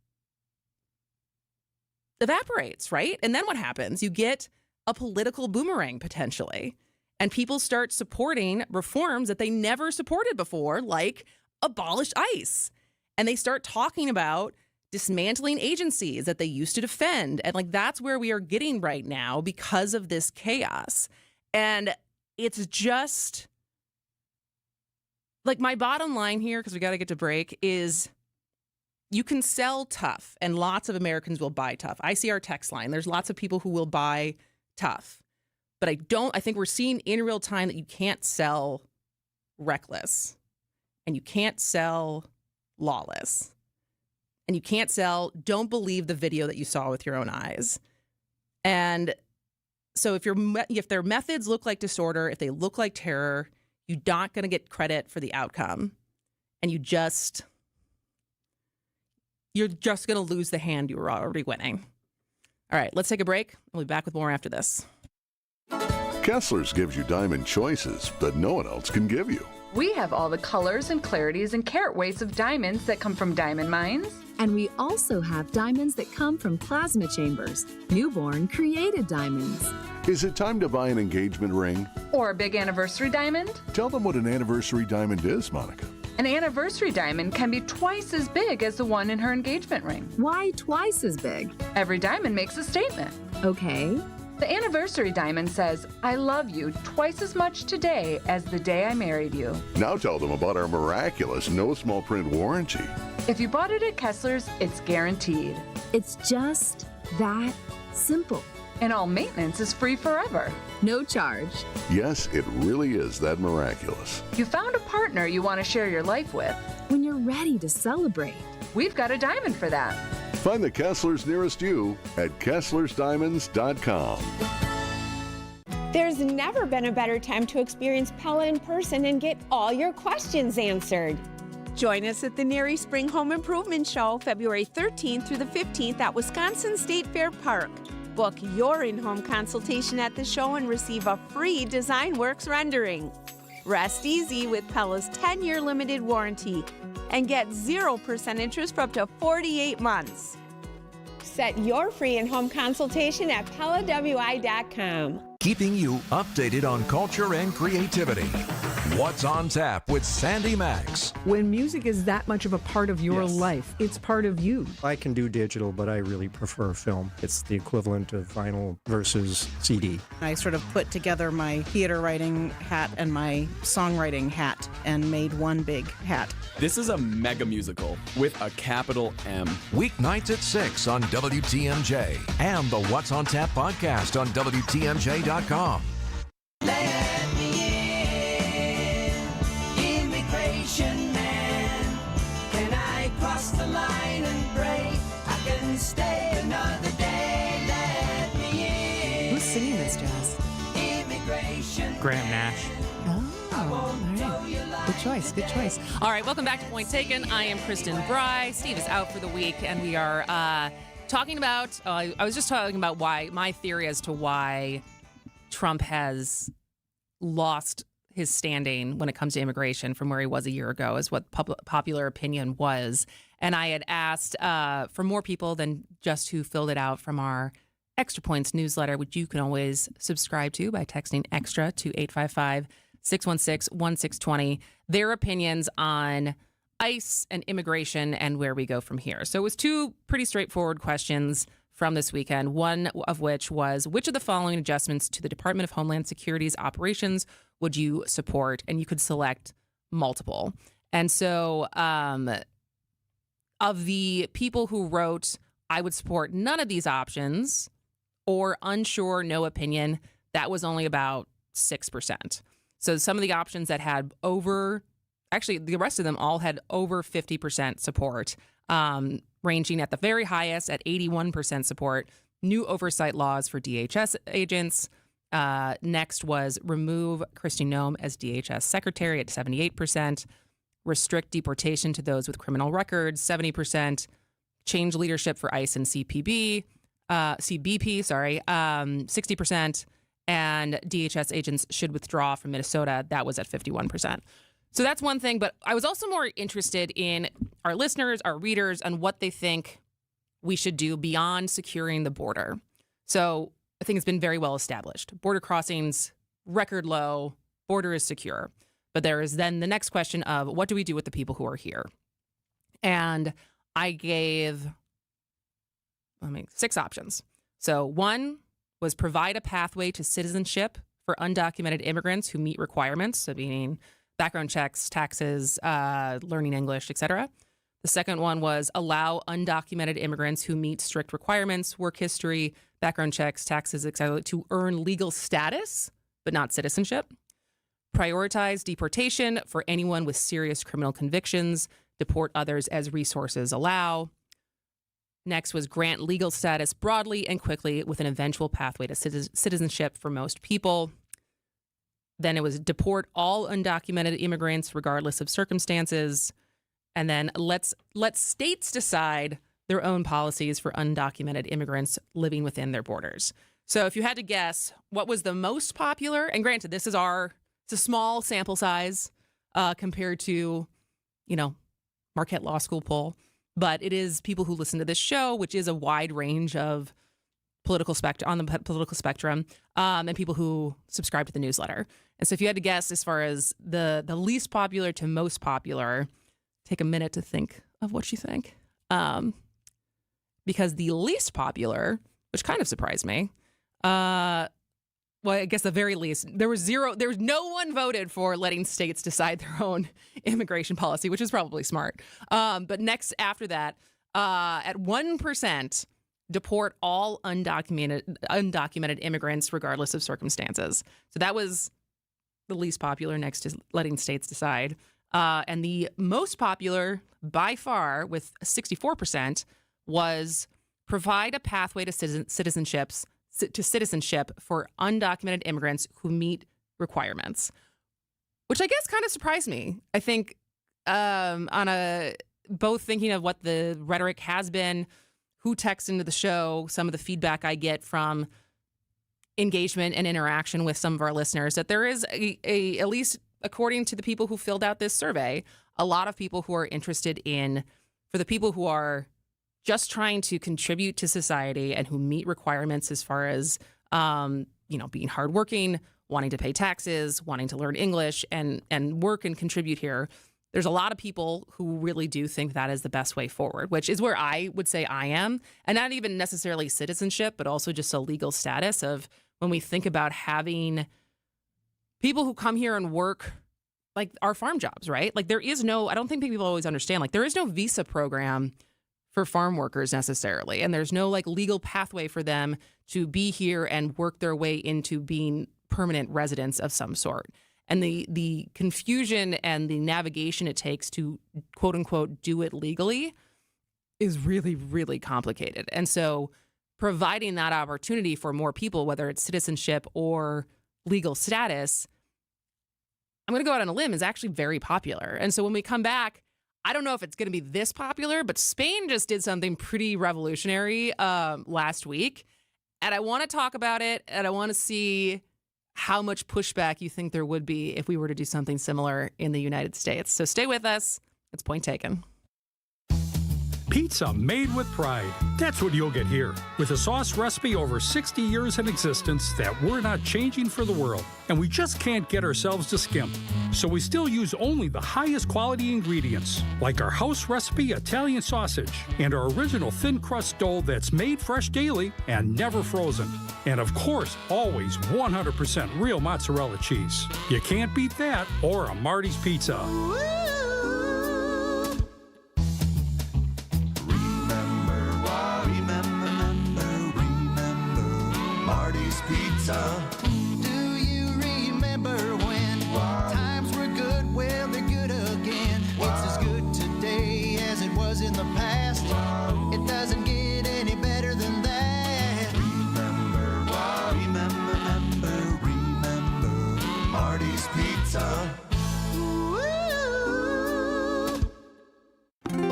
evaporates, right? And then what happens? You get a political boomerang potentially, and people start supporting reforms that they never supported before, like abolish ICE. And they start talking about dismantling agencies that they used to defend. And like, that's where we are getting right now because of this chaos. And it's just like, my bottom line here, because we got to get to break, is you can sell tough and lots of Americans will buy tough. I see our text line. There's lots of people who will buy tough. But I think we're seeing in real time that you can't sell reckless, and you can't sell lawless, and you can't sell don't believe the video that you saw with your own eyes. And so if their methods look like disorder, if they look like terror, you're not going to get credit for the outcome. And you're just going to lose the hand you were already winning. All right, let's take a break. We'll be back with more after this. Kessler's gives you diamond choices that no one else can give you. We have all the colors and clarities and carat weights of diamonds that come from diamond mines. And we also have diamonds that come from plasma chambers, newborn created diamonds. Is it time to buy an engagement ring? Or a big anniversary diamond? Tell them what an anniversary diamond is, Monica. An anniversary diamond can be twice as big as the one in her engagement ring. Why twice as big? Every diamond makes a statement. Okay. The anniversary diamond says, I love you twice as much today as the day I married you. Now tell them about our miraculous no small print warranty. If you bought it at Kessler's, it's guaranteed. It's just that simple. And all maintenance is free forever. No charge. Yes, it really is that miraculous. You found a partner you want to share your life with. When you're ready to celebrate. We've got a diamond for that. Find the Kesslers nearest you at KesslersDiamonds.com. There's never been a better time to experience Pella in person and get all your questions answered. Join us at the Neary Spring Home Improvement Show, February 13th through the 15th at Wisconsin State Fair Park. Book your in-home consultation at the show and receive a free DesignWorks rendering. Rest easy with Pella's 10-year limited warranty and get 0% interest for up to 48 months. Set your free in-home consultation at PellaWI.com. keeping you updated on culture and creativity. What's on Tap with Sandy Max. When music is that much of a part of your life, it's part of you. I can do digital, but I really prefer film. It's the equivalent of vinyl versus CD. I sort of put together my theater writing hat and my songwriting hat and made one big hat. This is a mega musical with a capital M. Weeknights at 6 on WTMJ and the What's on Tap podcast on WTMJ.com. Let me in, immigration man. Can I cross the line and Brey? I can stay another day. Let me in. Who's singing this, Jazz? Immigration Graham Nash. All right. Good choice. Good choice. All right. Welcome back to Point Taken. I am Kristin Brey. Steve is out for the week, and we are talking about. I was just talking about why my theory as to why Trump has lost his standing when it comes to immigration from where he was a year ago, is what popular opinion was. And I had asked for more people than just who filled it out from our Extra Points newsletter, which you can always subscribe to by texting EXTRA to 855-616-1620, their opinions on ICE and immigration and where we go from here. So it was two pretty straightforward questions from this weekend, one of which was, which of the following adjustments to the Department of Homeland Security's operations would you support? And you could select multiple. And so of the people who wrote, I would support none of these options, or unsure, no opinion, that was only about 6%. So some of the options that had actually the rest of them all had over 50% support, ranging at the very highest at 81% support. New oversight laws for DHS agents. Next was remove Kristi Noem as DHS secretary at 78%. Restrict deportation to those with criminal records, 70%. Change leadership for ICE and CBP, 60%. And DHS agents should withdraw from Minnesota. That was at 51%. So that's one thing. But I was also more interested in our listeners, our readers, and what they think we should do beyond securing the border. So I think it's been very well established. Border crossings, record low, border is secure. But there is then the next question of what do we do with the people who are here? And I gave 6 options. So one was provide a pathway to citizenship for undocumented immigrants who meet requirements, so meaning background checks, taxes, learning English, etc. The second one was allow undocumented immigrants who meet strict requirements, work history, background checks, taxes, etc., to earn legal status, but not citizenship. Prioritize deportation for anyone with serious criminal convictions, deport others as resources allow. Next was grant legal status broadly and quickly with an eventual pathway to citizenship for most people. Then it was deport all undocumented immigrants regardless of circumstances. And then let's let states decide their own policies for undocumented immigrants living within their borders. So if you had to guess what was the most popular, and granted, it's a small sample size compared to, Marquette Law School poll, but it is people who listen to this show, which is a wide range of political spectrum, and people who subscribe to the newsletter. And so if you had to guess as far as the least popular to most popular, take a minute to think of what you think. Because the least popular, which kind of surprised me, well, I guess the very least, there was no one voted for letting states decide their own immigration policy, which is probably smart. But next after that, at 1%, deport all undocumented immigrants regardless of circumstances. So that was the least popular, next to letting states decide. And the most popular by far, with 64%, was provide a pathway to citizenship for undocumented immigrants who meet requirements, which I guess kind of surprised me. I think both thinking of what the rhetoric has been, who texts into the show, some of the feedback I get from engagement and interaction with some of our listeners, that there is at least according to the people who filled out this survey, a lot of people who are interested in, for the people who are just trying to contribute to society and who meet requirements as far as being hardworking, wanting to pay taxes, wanting to learn English and work and contribute here. There's a lot of people who really do think that is the best way forward, which is where I would say I am. And not even necessarily citizenship, but also just a legal status of when we think about having people who come here and work like our farm jobs, right? Like there is no, I don't think people always understand, like there is no visa program for farm workers necessarily. And there's no like legal pathway for them to be here and work their way into being permanent residents of some sort. And the confusion and the navigation it takes to, quote unquote, do it legally is really, really complicated. And so providing that opportunity for more people, whether it's citizenship or legal status, I'm going to go out on a limb, is actually very popular. And so when we come back, I don't know if it's going to be this popular, but Spain just did something pretty revolutionary last week. And I want to talk about it, and I want to see how much pushback you think there would be if we were to do something similar in the United States. So stay with us. It's Point Taken. Pizza made with pride. That's what you'll get here. With a sauce recipe over 60 years in existence that we're not changing for the world. And we just can't get ourselves to skimp. So we still use only the highest quality ingredients, like our house recipe Italian sausage and our original thin crust dough that's made fresh daily and never frozen. And of course, always 100% real mozzarella cheese. You can't beat that or a Marty's Pizza. Pizza. Do you remember when times were good? Well, they're good again. It's as good today as it was in the past. It doesn't get any better than that. Remember Marty's Pizza.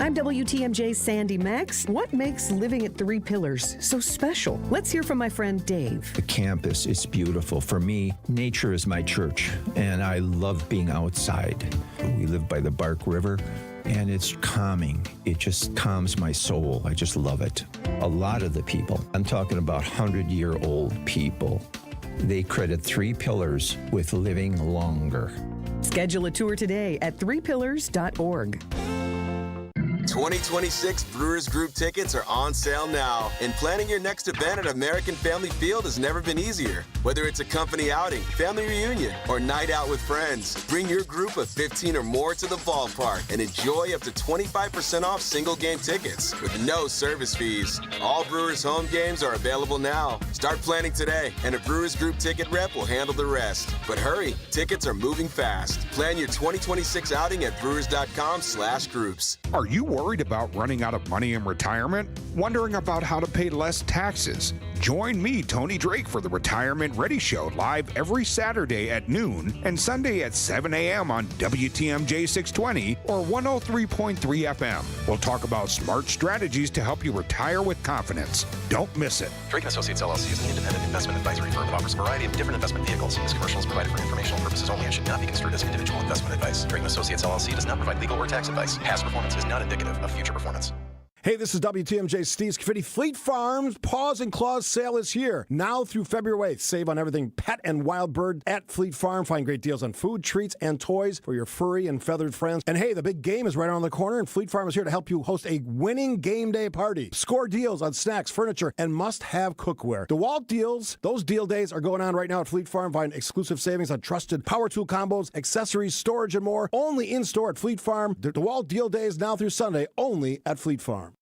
I'm WTMJ's Sandy Max. What makes living at Three Pillars so special? Let's hear from my friend Dave. The campus is beautiful. For me, nature is my church, and I love being outside. We live by the Bark River, and it's calming. It just calms my soul. I just love it. A lot of the people, I'm talking about 100-year-old people, they credit Three Pillars with living longer. Schedule a tour today at threepillars.org. 2026 Brewers Group tickets are on sale now, and planning your next event at American Family Field has never been easier. Whether it's a company outing, family reunion, or night out with friends, bring your group of 15 or more to the ballpark and enjoy up to 25% off single game tickets with no service fees. All Brewers home games are available now. Start planning today, and a Brewers Group ticket rep will handle the rest. But hurry, tickets are moving fast. Plan your 2026 outing at brewers.com/groups. Are you worried about running out of money in retirement? Wondering about how to pay less taxes? Join me, Tony Drake, for the Retirement Ready Show, live every Saturday at noon and Sunday at 7 a.m. on WTMJ 620 or 103.3 FM. We'll talk about smart strategies to help you retire with confidence. Don't miss it. Drake & Associates LLC is an independent investment advisory firm that offers a variety of different investment vehicles. This commercial is provided for informational purposes only and should not be construed as individual investment advice. Drake & Associates LLC does not provide legal or tax advice. Past performance is not indicative of future performance. Hey, this is WTMJ Steve Scafidi. Fleet Farm's Paws and Claws sale is here. Now through February 8th. Save on everything pet and wild bird at Fleet Farm. Find great deals on food, treats, and toys for your furry and feathered friends. And hey, the big game is right around the corner, and Fleet Farm is here to help you host a winning game day party. Score deals on snacks, furniture, and must-have cookware. DeWalt deals, those deal days are going on right now at Fleet Farm. Find exclusive savings on trusted power tool combos, accessories, storage, and more. Only in-store at Fleet Farm. The DeWalt deal days now through Sunday, only at Fleet Farm.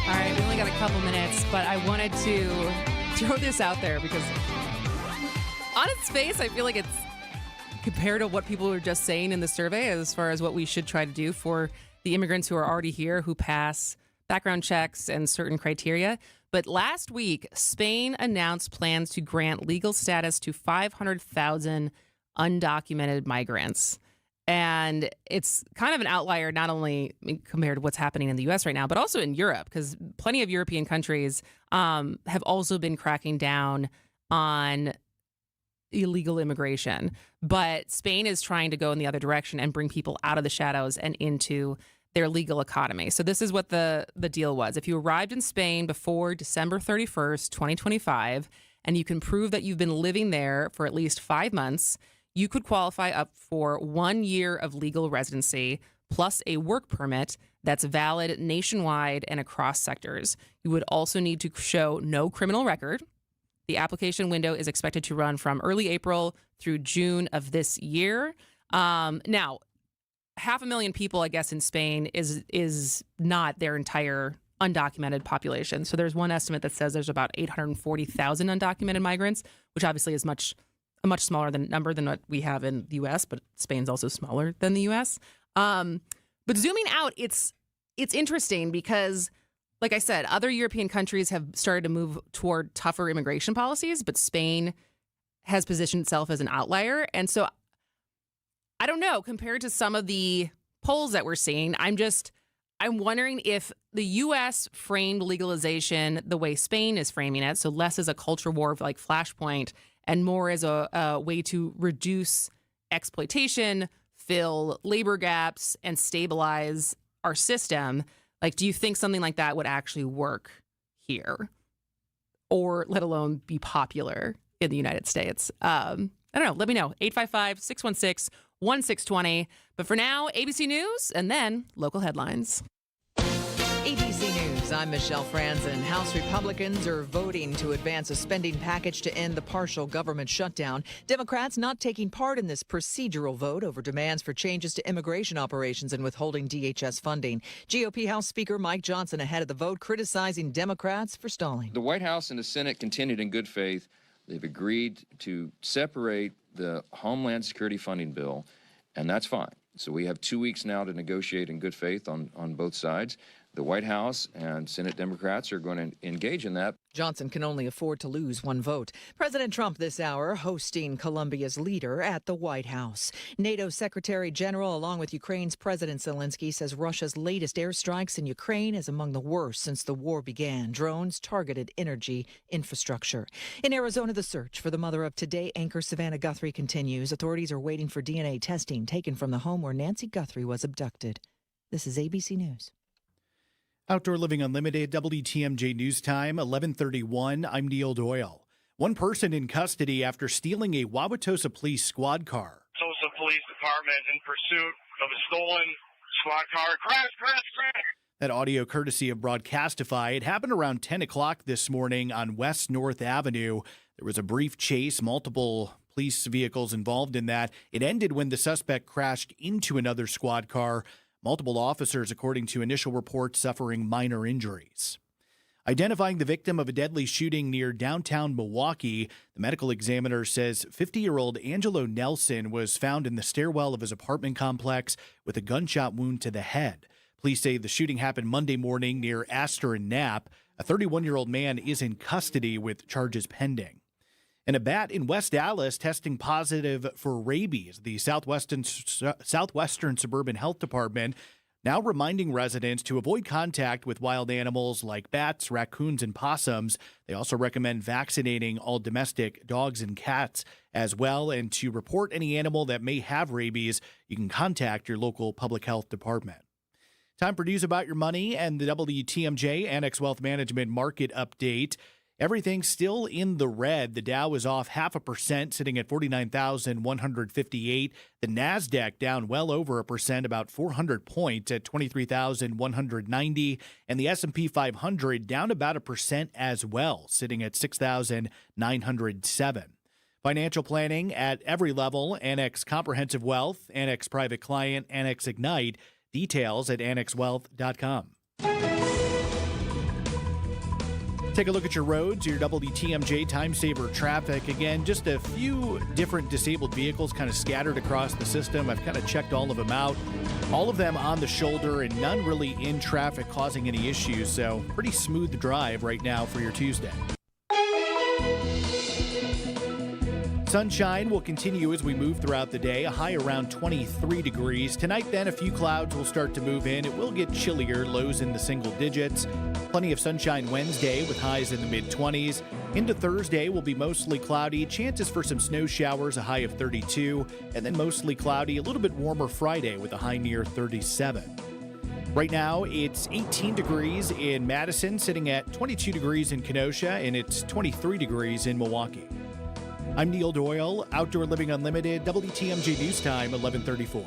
All right, we only got a couple minutes, but I wanted to throw this out there because on its face, I feel like it's compared to what people were just saying in the survey as far as what we should try to do for the immigrants who are already here, who pass background checks and certain criteria. But last week, Spain announced plans to grant legal status to 500,000 undocumented migrants. And it's kind of an outlier, not only compared to what's happening in the U.S. right now, but also in Europe, because plenty of European countries have also been cracking down on illegal immigration. But Spain is trying to go in the other direction and bring people out of the shadows and into their legal economy. So this is what the deal was. If you arrived in Spain before December 31st, 2025, and you can prove that you've been living there for at least 5 months, you could qualify up for 1 year of legal residency plus a work permit that's valid nationwide and across sectors. You would also need to show no criminal record. The application window is expected to run from early April through June of this year. Now, 500,000 people, I guess, in Spain is not their entire undocumented population. So there's one estimate that says there's about 840,000 undocumented migrants, which obviously is a much smaller number than what we have in the U.S., but Spain's also smaller than the U.S. But zooming out, it's interesting because, like I said, other European countries have started to move toward tougher immigration policies, but Spain has positioned itself as an outlier. And so I don't know, compared to some of the polls that we're seeing, I'm wondering if the U.S. framed legalization the way Spain is framing it, so less as a culture war like Flashpoint and more as a way to reduce exploitation, fill labor gaps, and stabilize our system. Like, do you think something like that would actually work here, or let alone be popular in the United States? I don't know. Let me know. 855-616-1620. But for now, ABC News and then local headlines. ABC News, I'm Michelle Franzen. House Republicans are voting to advance a spending package to end the partial government shutdown. Democrats not taking part in this procedural vote over demands for changes to immigration operations and withholding DHS funding. GOP House Speaker Mike Johnson ahead of the vote, criticizing Democrats for stalling. The White House and the Senate continued in good faith. They've agreed to separate the Homeland Security funding bill, and that's fine. So we have 2 weeks now to negotiate in good faith on both sides. The White House and Senate Democrats are going to engage in that. Johnson can only afford to lose one vote. President Trump this hour hosting Colombia's leader at the White House. NATO Secretary General, along with Ukraine's President Zelensky, says Russia's latest airstrikes in Ukraine is among the worst since the war began. Drones targeted energy infrastructure. In Arizona, the search for the mother of Today anchor Savannah Guthrie continues. Authorities are waiting for DNA testing taken from the home where Nancy Guthrie was abducted. This is ABC News. Outdoor Living Unlimited, WTMJ News Time, 11:31. I'm Neil Doyle. One person in custody after stealing a Wauwatosa police squad car. Tulsa Police Department in pursuit of a stolen squad car. Crash! That audio courtesy of Broadcastify. It happened around 10 o'clock this morning on West North Avenue. There was a brief chase, multiple police vehicles involved in that. It ended when the suspect crashed into another squad car. Multiple officers, according to initial reports, suffering minor injuries. Identifying the victim of a deadly shooting near downtown Milwaukee, the medical examiner says 50-year-old Angelo Nelson was found in the stairwell of his apartment complex with a gunshot wound to the head. Police say the shooting happened Monday morning near Astor and Knapp. A 31-year-old man is in custody with charges pending. And a bat in West Dallas testing positive for rabies. The Southwestern Suburban Health Department now reminding residents to avoid contact with wild animals like bats, raccoons, and possums. They also recommend vaccinating all domestic dogs and cats as well. And to report any animal that may have rabies, you can contact your local public health department. Time for news about your money and the WTMJ Annex Wealth Management Market Update. Everything's still in the red. The Dow is off 0.5%, sitting at 49,158. The NASDAQ down well over 1%, about 400 points at 23,190. And the S&P 500 down about 1% as well, sitting at 6,907. Financial planning at every level. Annex Comprehensive Wealth, Annex Private Client, Annex Ignite. Details at annexwealth.com. Take a look at your roads, your WTMJ time saver traffic. Again, just a few different disabled vehicles kind of scattered across the system. I've kind of checked all of them out. All of them on the shoulder and none really in traffic causing any issues. So pretty smooth drive right now for your Tuesday. Sunshine will continue as we move throughout the day, a high around 23 degrees. Tonight, then, a few clouds will start to move in. It will get chillier, lows in the single digits. Plenty of sunshine Wednesday with highs in the mid-20s. Into Thursday will be mostly cloudy. Chances for some snow showers, a high of 32. And then mostly cloudy, a little bit warmer Friday with a high near 37. Right now, it's 18 degrees in Madison, sitting at 22 degrees in Kenosha, and it's 23 degrees in Milwaukee. I'm Neil Doyle, Outdoor Living Unlimited, WTMJ News Time, 11:34.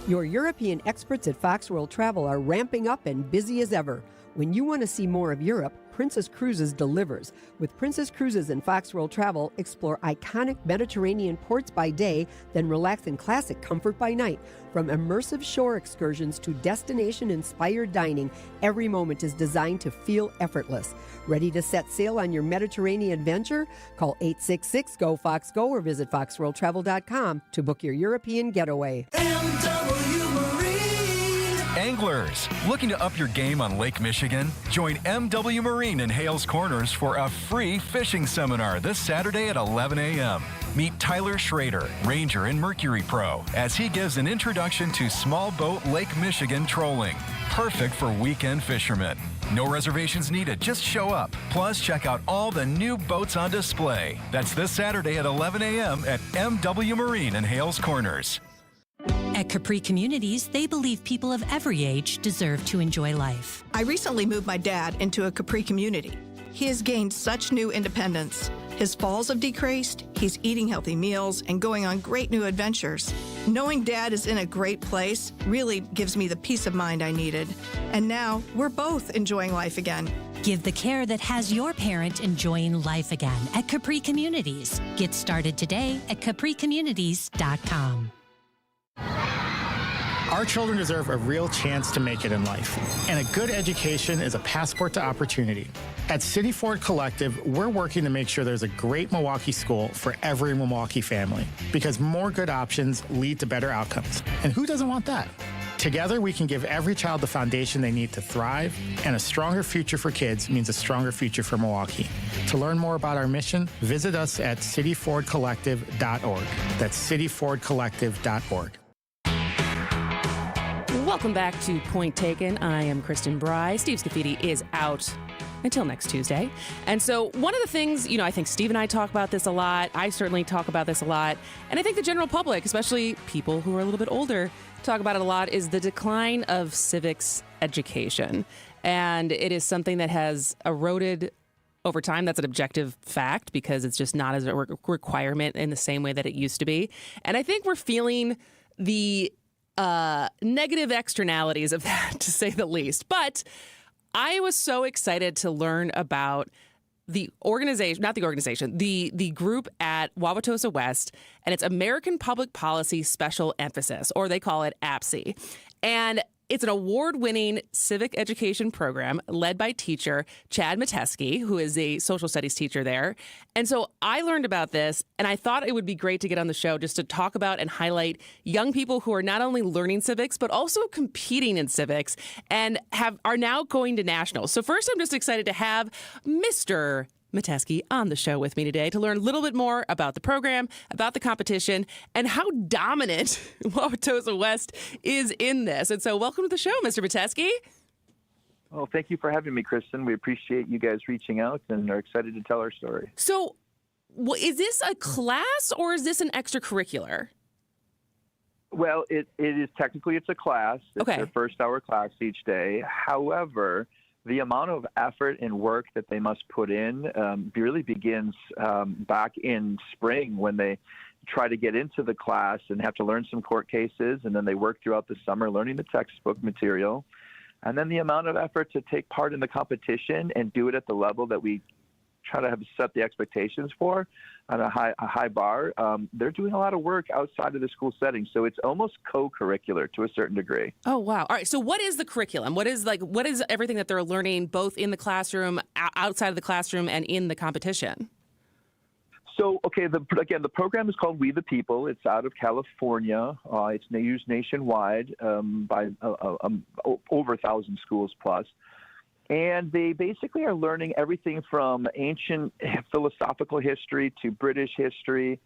Your European experts at Fox World Travel are ramping up and busy as ever. When you want to see more of Europe, Princess Cruises delivers. With Princess Cruises and Fox World Travel, explore iconic Mediterranean ports by day, then relax in classic comfort by night. From immersive shore excursions to destination-inspired dining, every moment is designed to feel effortless. Ready to set sail on your Mediterranean adventure? Call 866-GO-FOX-GO or visit foxworldtravel.com to book your European getaway. Anglers, looking to up your game on Lake Michigan? Join MW Marine in Hales Corners for a free fishing seminar this Saturday at 11 a.m. Meet Tyler Schrader, Ranger and Mercury Pro, as he gives an introduction to small boat Lake Michigan trolling. Perfect for weekend fishermen. No reservations needed, just show up. Plus, check out all the new boats on display. That's this Saturday at 11 a.m. at MW Marine in Hales Corners. At Capri Communities, they believe people of every age deserve to enjoy life. I recently moved my dad into a Capri community. He has gained such new independence. His falls have decreased, he's eating healthy meals, and going on great new adventures. Knowing Dad is in a great place really gives me the peace of mind I needed. And now, we're both enjoying life again. Give the care that has your parent enjoying life again at Capri Communities. Get started today at capricommunities.com. Our children deserve a real chance to make it in life, and a good education is a passport to opportunity. At City Ford Collective, we're working to make sure there's a great Milwaukee school for every Milwaukee family, because more good options lead to better outcomes. And who doesn't want that? Together, we can give every child the foundation they need to thrive, and a stronger future for kids means a stronger future for Milwaukee. To learn more about our mission, visit us at cityfordcollective.org. That's cityfordcollective.org. Welcome back to Point Taken. I am Kristin Brey. Steve Scafidi is out until next Tuesday. And so one of the things, I think Steve and I talk about this a lot. I certainly talk about this a lot. And I think the general public, especially people who are a little bit older, talk about it a lot, is the decline of civics education. And it is something that has eroded over time. That's an objective fact because it's just not as a requirement in the same way that it used to be. And I think we're feeling the negative externalities of that, to say the least. But I was so excited to learn about the organization, not the organization, the group at Wauwatosa West, and it's American Public Policy Special Emphasis, or they call it APSE. And it's an award-winning civic education program led by teacher Chad Metesky, who is a social studies teacher there. And so I learned about this, and I thought it would be great to get on the show just to talk about and highlight young people who are not only learning civics, but also competing in civics and are now going to nationals. So first, I'm just excited to have Mr. Metesky on the show with me today to learn a little bit more about the program, about the competition, and how dominant Wauwatosa West is in this. And so welcome to the show, Mr. Metesky. Well, thank you for having me, Kristin. We appreciate you guys reaching out and are excited to tell our story. So is this a class or is this an extracurricular? Well, it is technically it's a class. It's their first hour class each day. However, the amount of effort and work that they must put in really begins back in spring when they try to get into the class and have to learn some court cases, and then they work throughout the summer learning the textbook material. And then the amount of effort to take part in the competition and do it at the level that we try to have set the expectations for on a high bar. They're doing a lot of work outside of the school setting, so it's almost co-curricular to a certain degree. Oh, wow. All right. So what is the curriculum? What is everything that they're learning both in the classroom, outside of the classroom, and in the competition? So, okay, the program is called We the People. It's out of California. It's used nationwide by over 1,000 schools plus. And they basically are learning everything from ancient philosophical history to British history,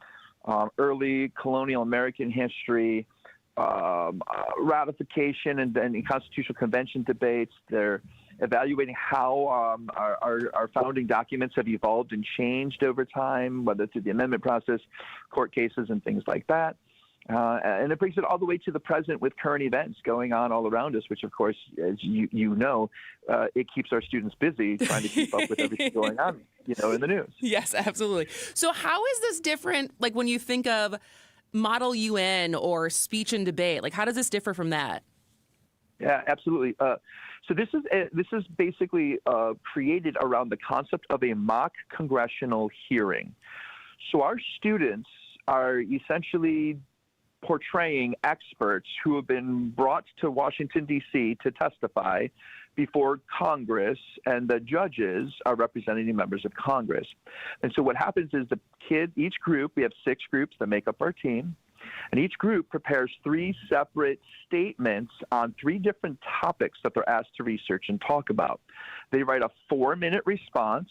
early colonial American history, ratification and constitutional convention debates. They're evaluating how our founding documents have evolved and changed over time, whether through the amendment process, court cases, and things like that. And it brings it all the way to the present with current events going on all around us, which, of course, as you know, it keeps our students busy trying to keep up with everything going on, in the news. Yes, absolutely. So how is this different, like when you think of Model UN or speech and debate? Like, how does this differ from that? Yeah, absolutely. So this is basically created around the concept of a mock congressional hearing. So our students are essentially portraying experts who have been brought to Washington, D.C. to testify before Congress, and the judges are representing the members of Congress. And so what happens is each group, we have 6 groups that make up our team, and each group prepares 3 separate statements on 3 different topics that they're asked to research and talk about. They write a 4-minute response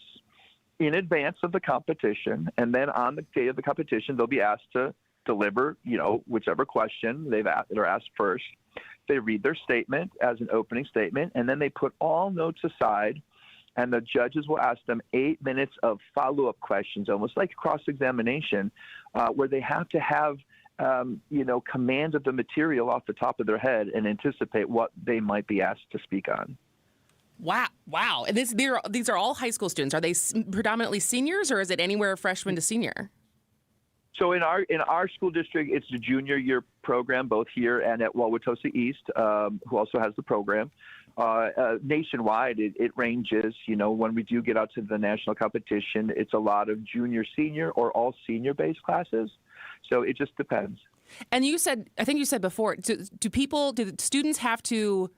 in advance of the competition, and then on the day of the competition, they'll be asked to deliver, whichever question they're asked first. They read their statement as an opening statement, and then they put all notes aside, and the judges will ask them 8 minutes of follow-up questions, almost like cross-examination, where they have to have, command of the material off the top of their head and anticipate what they might be asked to speak on. Wow. And these are all high school students. Are they predominantly seniors, or is it anywhere freshman to senior? So in our school district, it's the junior year program, both here and at Wauwatosa East, who also has the program. Nationwide, it ranges. When we do get out to the national competition, it's a lot of junior, senior, or all senior-based classes. So it just depends. And I think you said before, do the students have to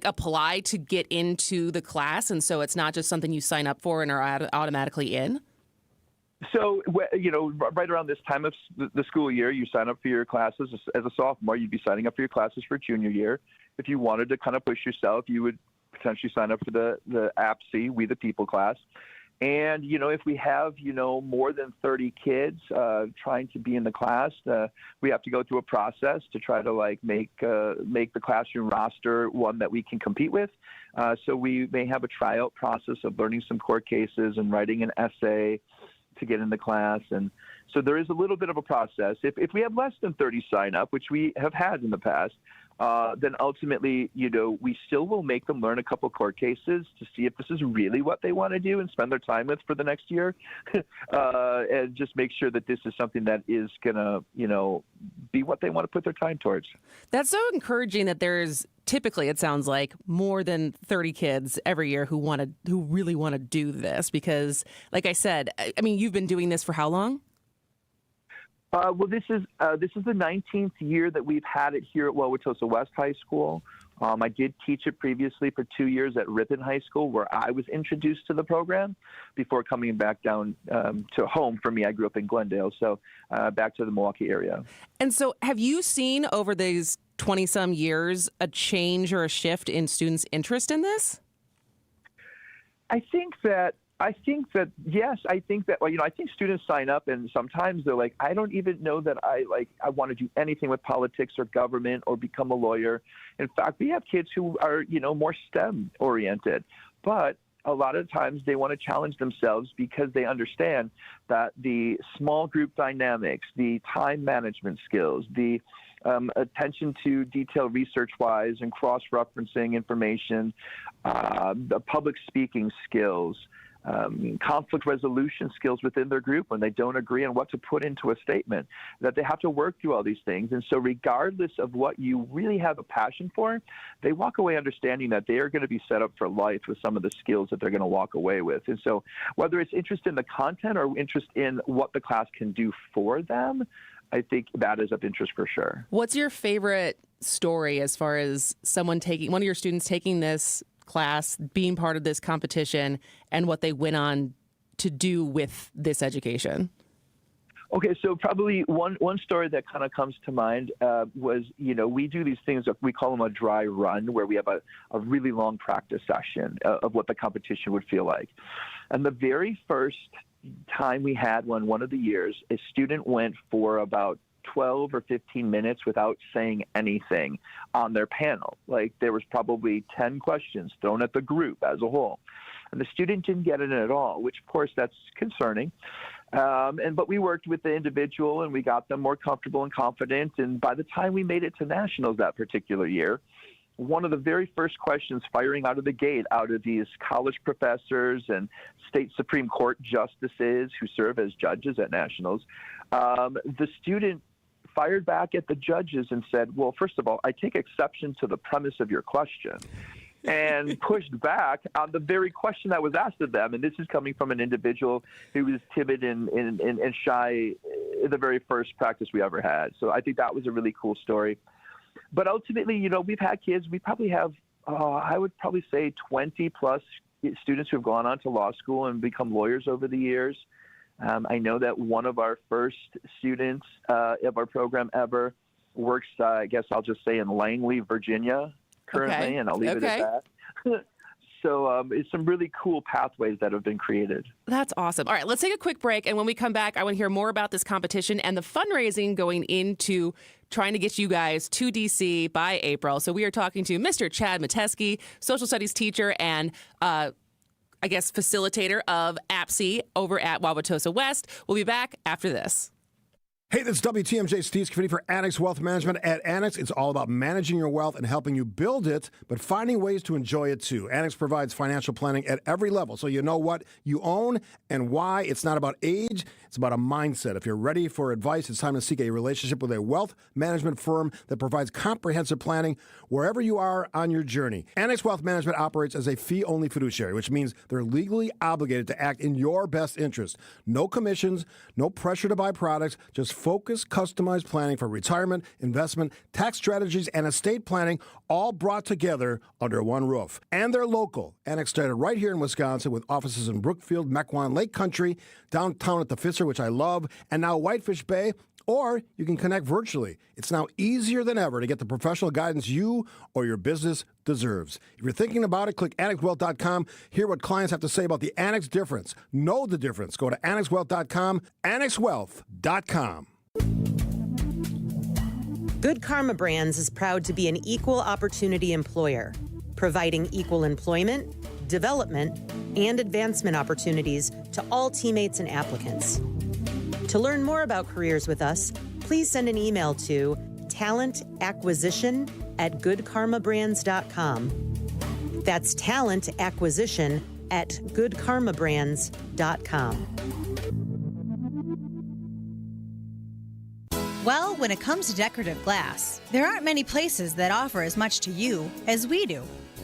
apply to get into the class, and so it's not just something you sign up for and are automatically in? So, right around this time of the school year, you sign up for your classes. As a sophomore, you'd be signing up for your classes for junior year. If you wanted to kind of push yourself, you would potentially sign up for the APSE, We the People class. And, if we have, more than 30 kids trying to be in the class, we have to go through a process to try to make the classroom roster one that we can compete with. So we may have a tryout process of learning some court cases and writing an essay to get in the class. And so there is a little bit of a process. If we have less than 30 sign up, which we have had in the past, then ultimately, we still will make them learn a couple court cases to see if this is really what they want to do and spend their time with for the next year, and just make sure that this is something that is going to, be what they want to put their time towards. That's so encouraging that there's typically, it sounds like, more than 30 kids every year who really want to do this, because, like I said, you've been doing this for how long? Well, this is the 19th year that we've had it here at Wauwatosa West High School. I did teach it previously for 2 years at Ripon High School, where I was introduced to the program before coming back down to home for me. I grew up in Glendale, so back to the Milwaukee area. And so have you seen over these 20-some years a change or a shift in students' interest in this? I think that yes. I think that I think students sign up and sometimes they're like, I don't even know that I want to do anything with politics or government or become a lawyer. In fact, we have kids who are more STEM oriented, but a lot of times they want to challenge themselves because they understand that the small group dynamics, the time management skills, the attention to detail research-wise and cross-referencing information, the public speaking skills, conflict resolution skills within their group when they don't agree on what to put into a statement, that they have to work through all these things. And so regardless of what you really have a passion for, they walk away understanding that they are going to be set up for life with some of the skills that they're going to walk away with. And so whether it's interest in the content or interest in what the class can do for them, I think that is of interest for sure. What's your favorite story as far as one of your students taking this class, being part of this competition, and what they went on to do with this education? Okay, so probably one story that kind of comes to mind was, we do these things, we call them a dry run, where we have a really long practice session of what the competition would feel like. And the very first time we had one of the years, a student went for about 12 or 15 minutes without saying anything on their panel. Like, there was probably 10 questions thrown at the group as a whole. And the student didn't get it at all, which, of course, that's concerning. But we worked with the individual and we got them more comfortable and confident. And by the time we made it to nationals that particular year, one of the very first questions firing out of the gate out of these college professors and state Supreme Court justices who serve as judges at nationals, the student fired back at the judges and said, well, first of all, I take exception to the premise of your question, and pushed back on the very question that was asked of them. And this is coming from an individual who was timid and shy in the very first practice we ever had. So I think that was a really cool story. But ultimately, you know, we've had kids. We probably have, I would probably say 20 plus students who have gone on to law school and become lawyers over the years. I know that one of our first students of our program ever works, I guess I'll just say, in Langley, Virginia currently, and I'll leave it at that. So it's some really cool pathways that have been created. That's awesome. All right, let's take a quick break. And when we come back, I want to hear more about this competition and the fundraising going into trying to get you guys to D.C. by April. So we are talking to Mr. Chad Metesky, social studies teacher and facilitator of APSE over at Wauwatosa West. We'll be back after this. Hey, this is WTMJ Steve Scafidi for Annex Wealth Management. At Annex, it's all about managing your wealth and helping you build it, but finding ways to enjoy it too. Annex provides financial planning at every level, so you know what you own and why. It's not about age, it's about a mindset. If you're ready for advice, it's time to seek a relationship with a wealth management firm that provides comprehensive planning wherever you are on your journey. Annex Wealth Management operates as a fee-only fiduciary, which means they're legally obligated to act in your best interest. No commissions, no pressure to buy products, just focused, customized planning for retirement, investment, tax strategies, and estate planning, all brought together under one roof. And they're local. Annex started right here in Wisconsin with offices in Brookfield, Mequon, Lake Country, downtown at the Fisher, which I love, and now Whitefish Bay. Or you can connect virtually. It's now easier than ever to get the professional guidance you or your business deserves. If you're thinking about it, click AnnexWealth.com. Hear what clients have to say about the Annex difference. Know the difference. Go to AnnexWealth.com, AnnexWealth.com. Good Karma Brands is proud to be an equal opportunity employer, providing equal employment, development, and advancement opportunities to all teammates and applicants. To learn more about careers with us, please send an email to talentacquisition@goodkarmabrands.com. That's talentacquisition@goodkarmabrands.com. Well, when it comes to decorative glass, there aren't many places that offer as much to you as we do.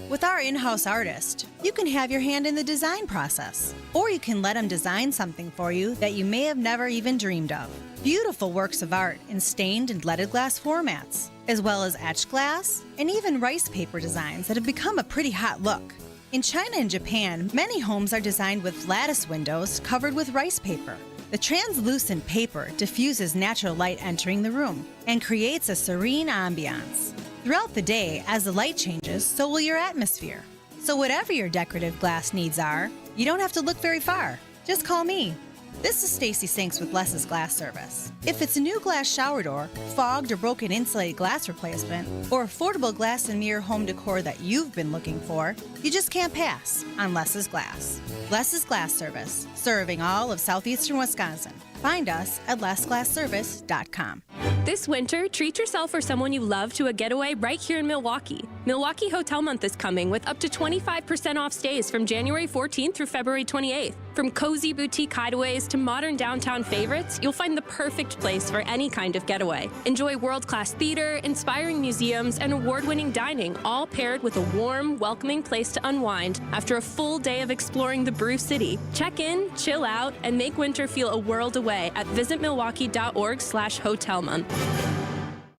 With our in-house artist, you can have your hand in the design process, or you can let them design something for you that you may have never even dreamed of. Beautiful works of art in stained and leaded glass formats, as well as etched glass and even rice paper designs that have become a pretty hot look. In China and Japan, many homes are designed with lattice windows covered with rice paper. The translucent paper diffuses natural light entering the room and creates a serene ambiance. Throughout the day, as the light changes, so will your atmosphere. So whatever your decorative glass needs are, you don't have to look very far. Just call me. This is Stacy Sinks with Les's Glass Service. If it's a new glass shower door, fogged or broken insulated glass replacement, or affordable glass and mirror home decor that you've been looking for, you just can't pass on Les's Glass. Les's Glass Service, serving all of southeastern Wisconsin. Find us at lesglassservice.com. This winter, treat yourself or someone you love to a getaway right here in Milwaukee. Milwaukee Hotel Month is coming with up to 25% off stays from January 14th through February 28th. From cozy boutique hideaways to modern downtown favorites, you'll find the perfect place for any kind of getaway. Enjoy world-class theater, inspiring museums, and award-winning dining, all paired with a warm, welcoming place to unwind after a full day of exploring the Brew City. Check in, chill out, and make winter feel a world away at visitmilwaukee.org/hotelmonth.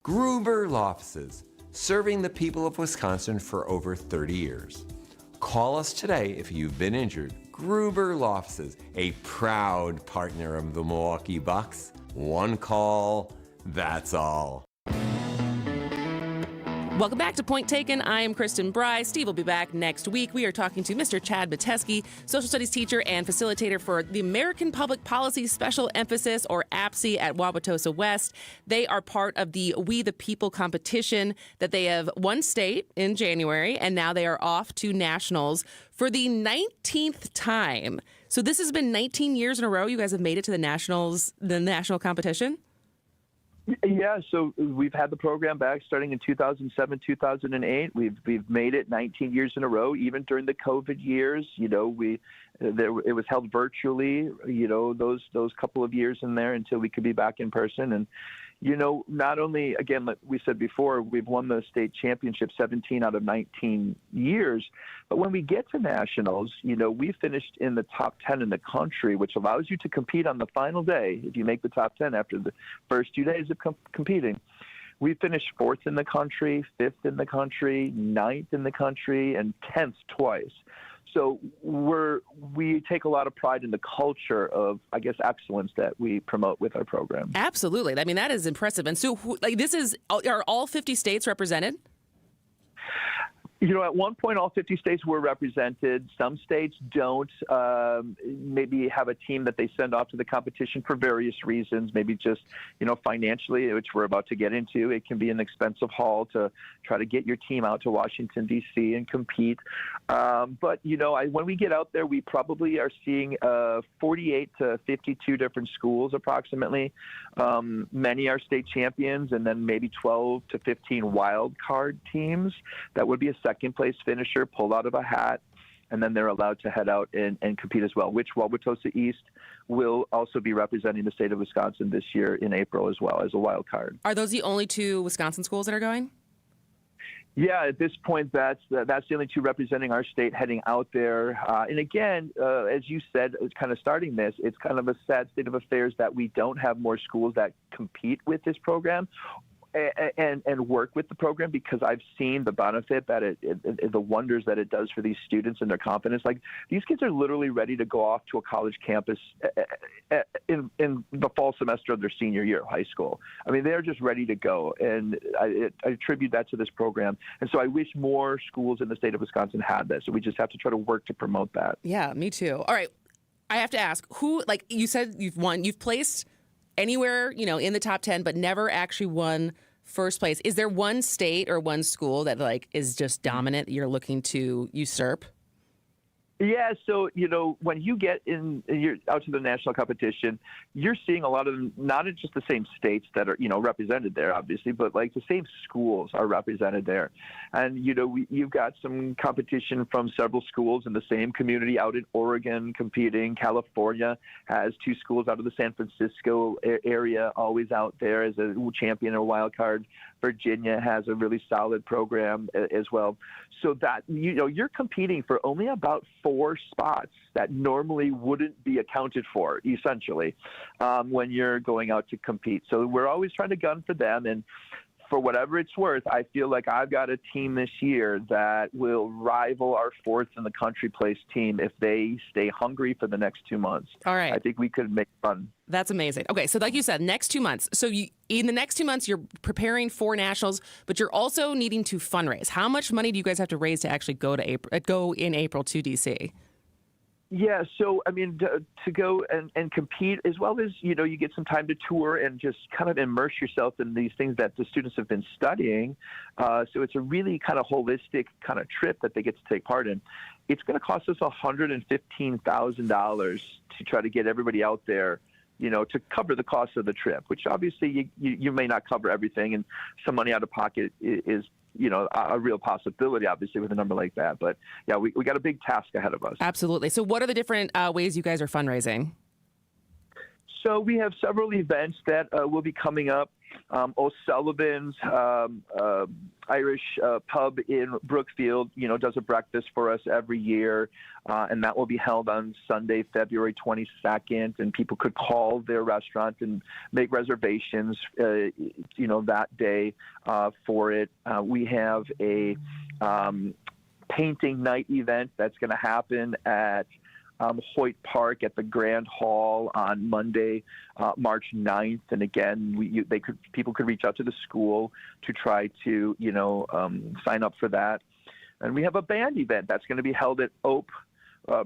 Gruber Law Offices, serving the people of Wisconsin for over 30 years. Call us today if you've been injured. Gruber Law Offices, a proud partner of the Milwaukee Bucks. One call, that's all. Welcome back to Point Taken. I am Kristin Brey. Steve will be back next week. We are talking to Mr. Chad Metesky, social studies teacher and facilitator for the American Public Policy Special Emphasis, or APSE, at Wauwatosa West. They are part of the We the People competition that they have won state in January, and now they are off to nationals for the 19th time. So this has been 19 years in a row. You guys have made it to the national competition? Yeah, so we've had the program back starting in 2007, 2008. We've made it 19 years in a row, even during the COVID years. It was held virtually, those couple of years in there until we could be back in person. And not only, again, like we said before, we've won the state championship 17 out of 19 years, but when we get to nationals, we finished in the top 10 in the country, which allows you to compete on the final day if you make the top 10 after the first 2 days of competing. We finished 4th in the country, 5th in the country, 9th in the country, and 10th twice. So we take a lot of pride in the culture of, I guess, excellence that we promote with our program. Absolutely. I mean, that is impressive. And so, are all 50 states represented? At one point, all 50 states were represented. Some states don't maybe have a team that they send off to the competition for various reasons, maybe just, financially, which we're about to get into. It can be an expensive haul to try to get your team out to Washington, D.C. and compete. But, when we get out there, we probably are seeing 48 to 52 different schools approximately. Many are state champions, and then maybe 12 to 15 wild card teams. That would be a second place finisher pulled out of a hat, and then they're allowed to head out and compete as well, which Wauwatosa East will also be representing the state of Wisconsin this year in April as well as a wild card. Are those the only 2 Wisconsin schools that are going? Yeah, at this point, that's the only 2 representing our state heading out there. And again, as you said, it's kind of starting this, it's kind of a sad state of affairs that we don't have more schools that compete with this program and work with the program, because I've seen the benefit that the wonders that it does for these students and their confidence. Like, these kids are literally ready to go off to a college campus in the fall semester of their senior year of high school. I mean, they're just ready to go, and I attribute that to this program. And so I wish more schools in the state of Wisconsin had this. So we just have to try to work to promote that. Yeah, me too. All right, I have to ask, who, like you said, you've placed anywhere, in the top 10, but never actually won first place. Is there one state or one school that is just dominant that you're looking to usurp? Yeah, so, when you get you're out to the national competition, you're seeing a lot of them, not in just the same states that are, represented there, obviously, but the same schools are represented there. And, you've got some competition from several schools in the same community out in Oregon competing. California has 2 schools out of the San Francisco area always out there as a champion or wild card. Virginia has a really solid program as well. So that, you're competing for only about 4 spots that normally wouldn't be accounted for, essentially, when you're going out to compete. So we're always trying to gun for them. And for whatever it's worth, I feel like I've got a team this year that will rival our 4th in the country place team if they stay hungry for the next 2 months. All right. I think we could make fun. That's amazing. Okay, so like you said, next 2 months. So in the next 2 months, you're preparing for nationals, but you're also needing to fundraise. How much money do you guys have to raise to actually go in April to DC? Yeah, so, I mean, to go and compete, as well as, you get some time to tour and just kind of immerse yourself in these things that the students have been studying. So it's a really kind of holistic kind of trip that they get to take part in. It's going to cost us $115,000 to try to get everybody out there, to cover the cost of the trip, which obviously you may not cover everything, and some money out of pocket is a real possibility, obviously, with a number like that. But yeah, we got a big task ahead of us. Absolutely. So what are the different ways you guys are fundraising? So we have several events that will be coming up. O'Sullivan's Irish pub in Brookfield, does a breakfast for us every year, and that will be held on Sunday, February 22nd, and people could call their restaurant and make reservations, that day for it. We have a painting night event that's going to happen at Hoyt Park at the Grand Hall on Monday, March 9th. And again, people could reach out to the school to try to, sign up for that. And we have a band event that's going to be held at Ope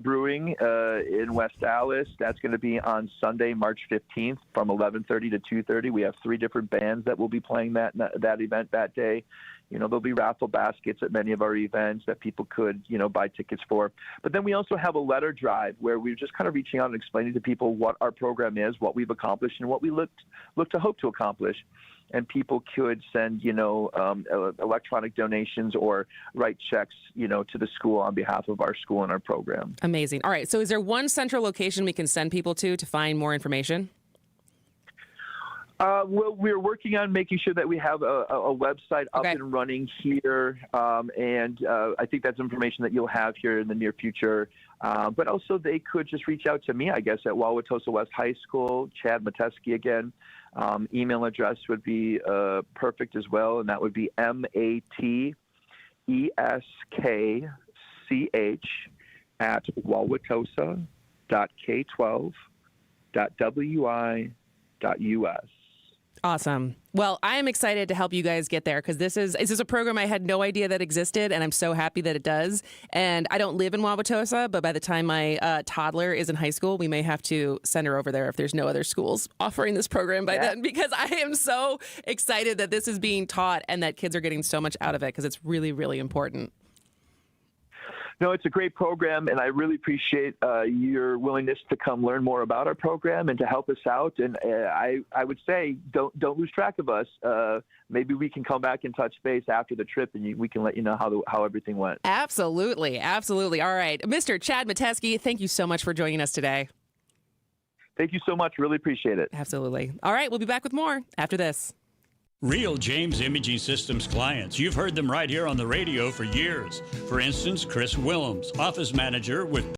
Brewing in West Allis. That's going to be on Sunday, March 15th from 11:30 to 2:30. We have 3 different bands that will be playing that event that day. There'll be raffle baskets at many of our events that people could, buy tickets for. But then we also have a letter drive where we're just kind of reaching out and explaining to people what our program is, what we've accomplished, and what we look to hope to accomplish. And people could send, electronic donations or write checks, to the school on behalf of our school and our program. Amazing. All right. So is there one central location we can send people to find more information? Well, we're working on making sure that we have a website up and running here, and I think that's information that you'll have here in the near future. But also they could just reach out to me, I guess, at Wauwatosa West High School, Chad Metesky again. Email address would be perfect as well, and that would be mateskch@wauwatosa.k12.wi.us. Awesome. Well, I am excited to help you guys get there because this is a program I had no idea that existed, and I'm so happy that it does. And I don't live in Wauwatosa, but by the time my toddler is in high school, we may have to send her over there if there's no other schools offering this program by then, because I am so excited that this is being taught and that kids are getting so much out of it because it's really, really important. No, it's a great program, and I really appreciate your willingness to come learn more about our program and to help us out. And I would say don't lose track of us. Maybe we can come back and touch base after the trip, and we can let you know how everything went. Absolutely. Absolutely. All right. Mr. Chad Metesky, thank you so much for joining us today. Thank you so much. Really appreciate it. Absolutely. All right. We'll be back with more after this. Real James Imaging Systems clients. You've heard them right here on the radio for years. For instance, Chris Willems, office manager with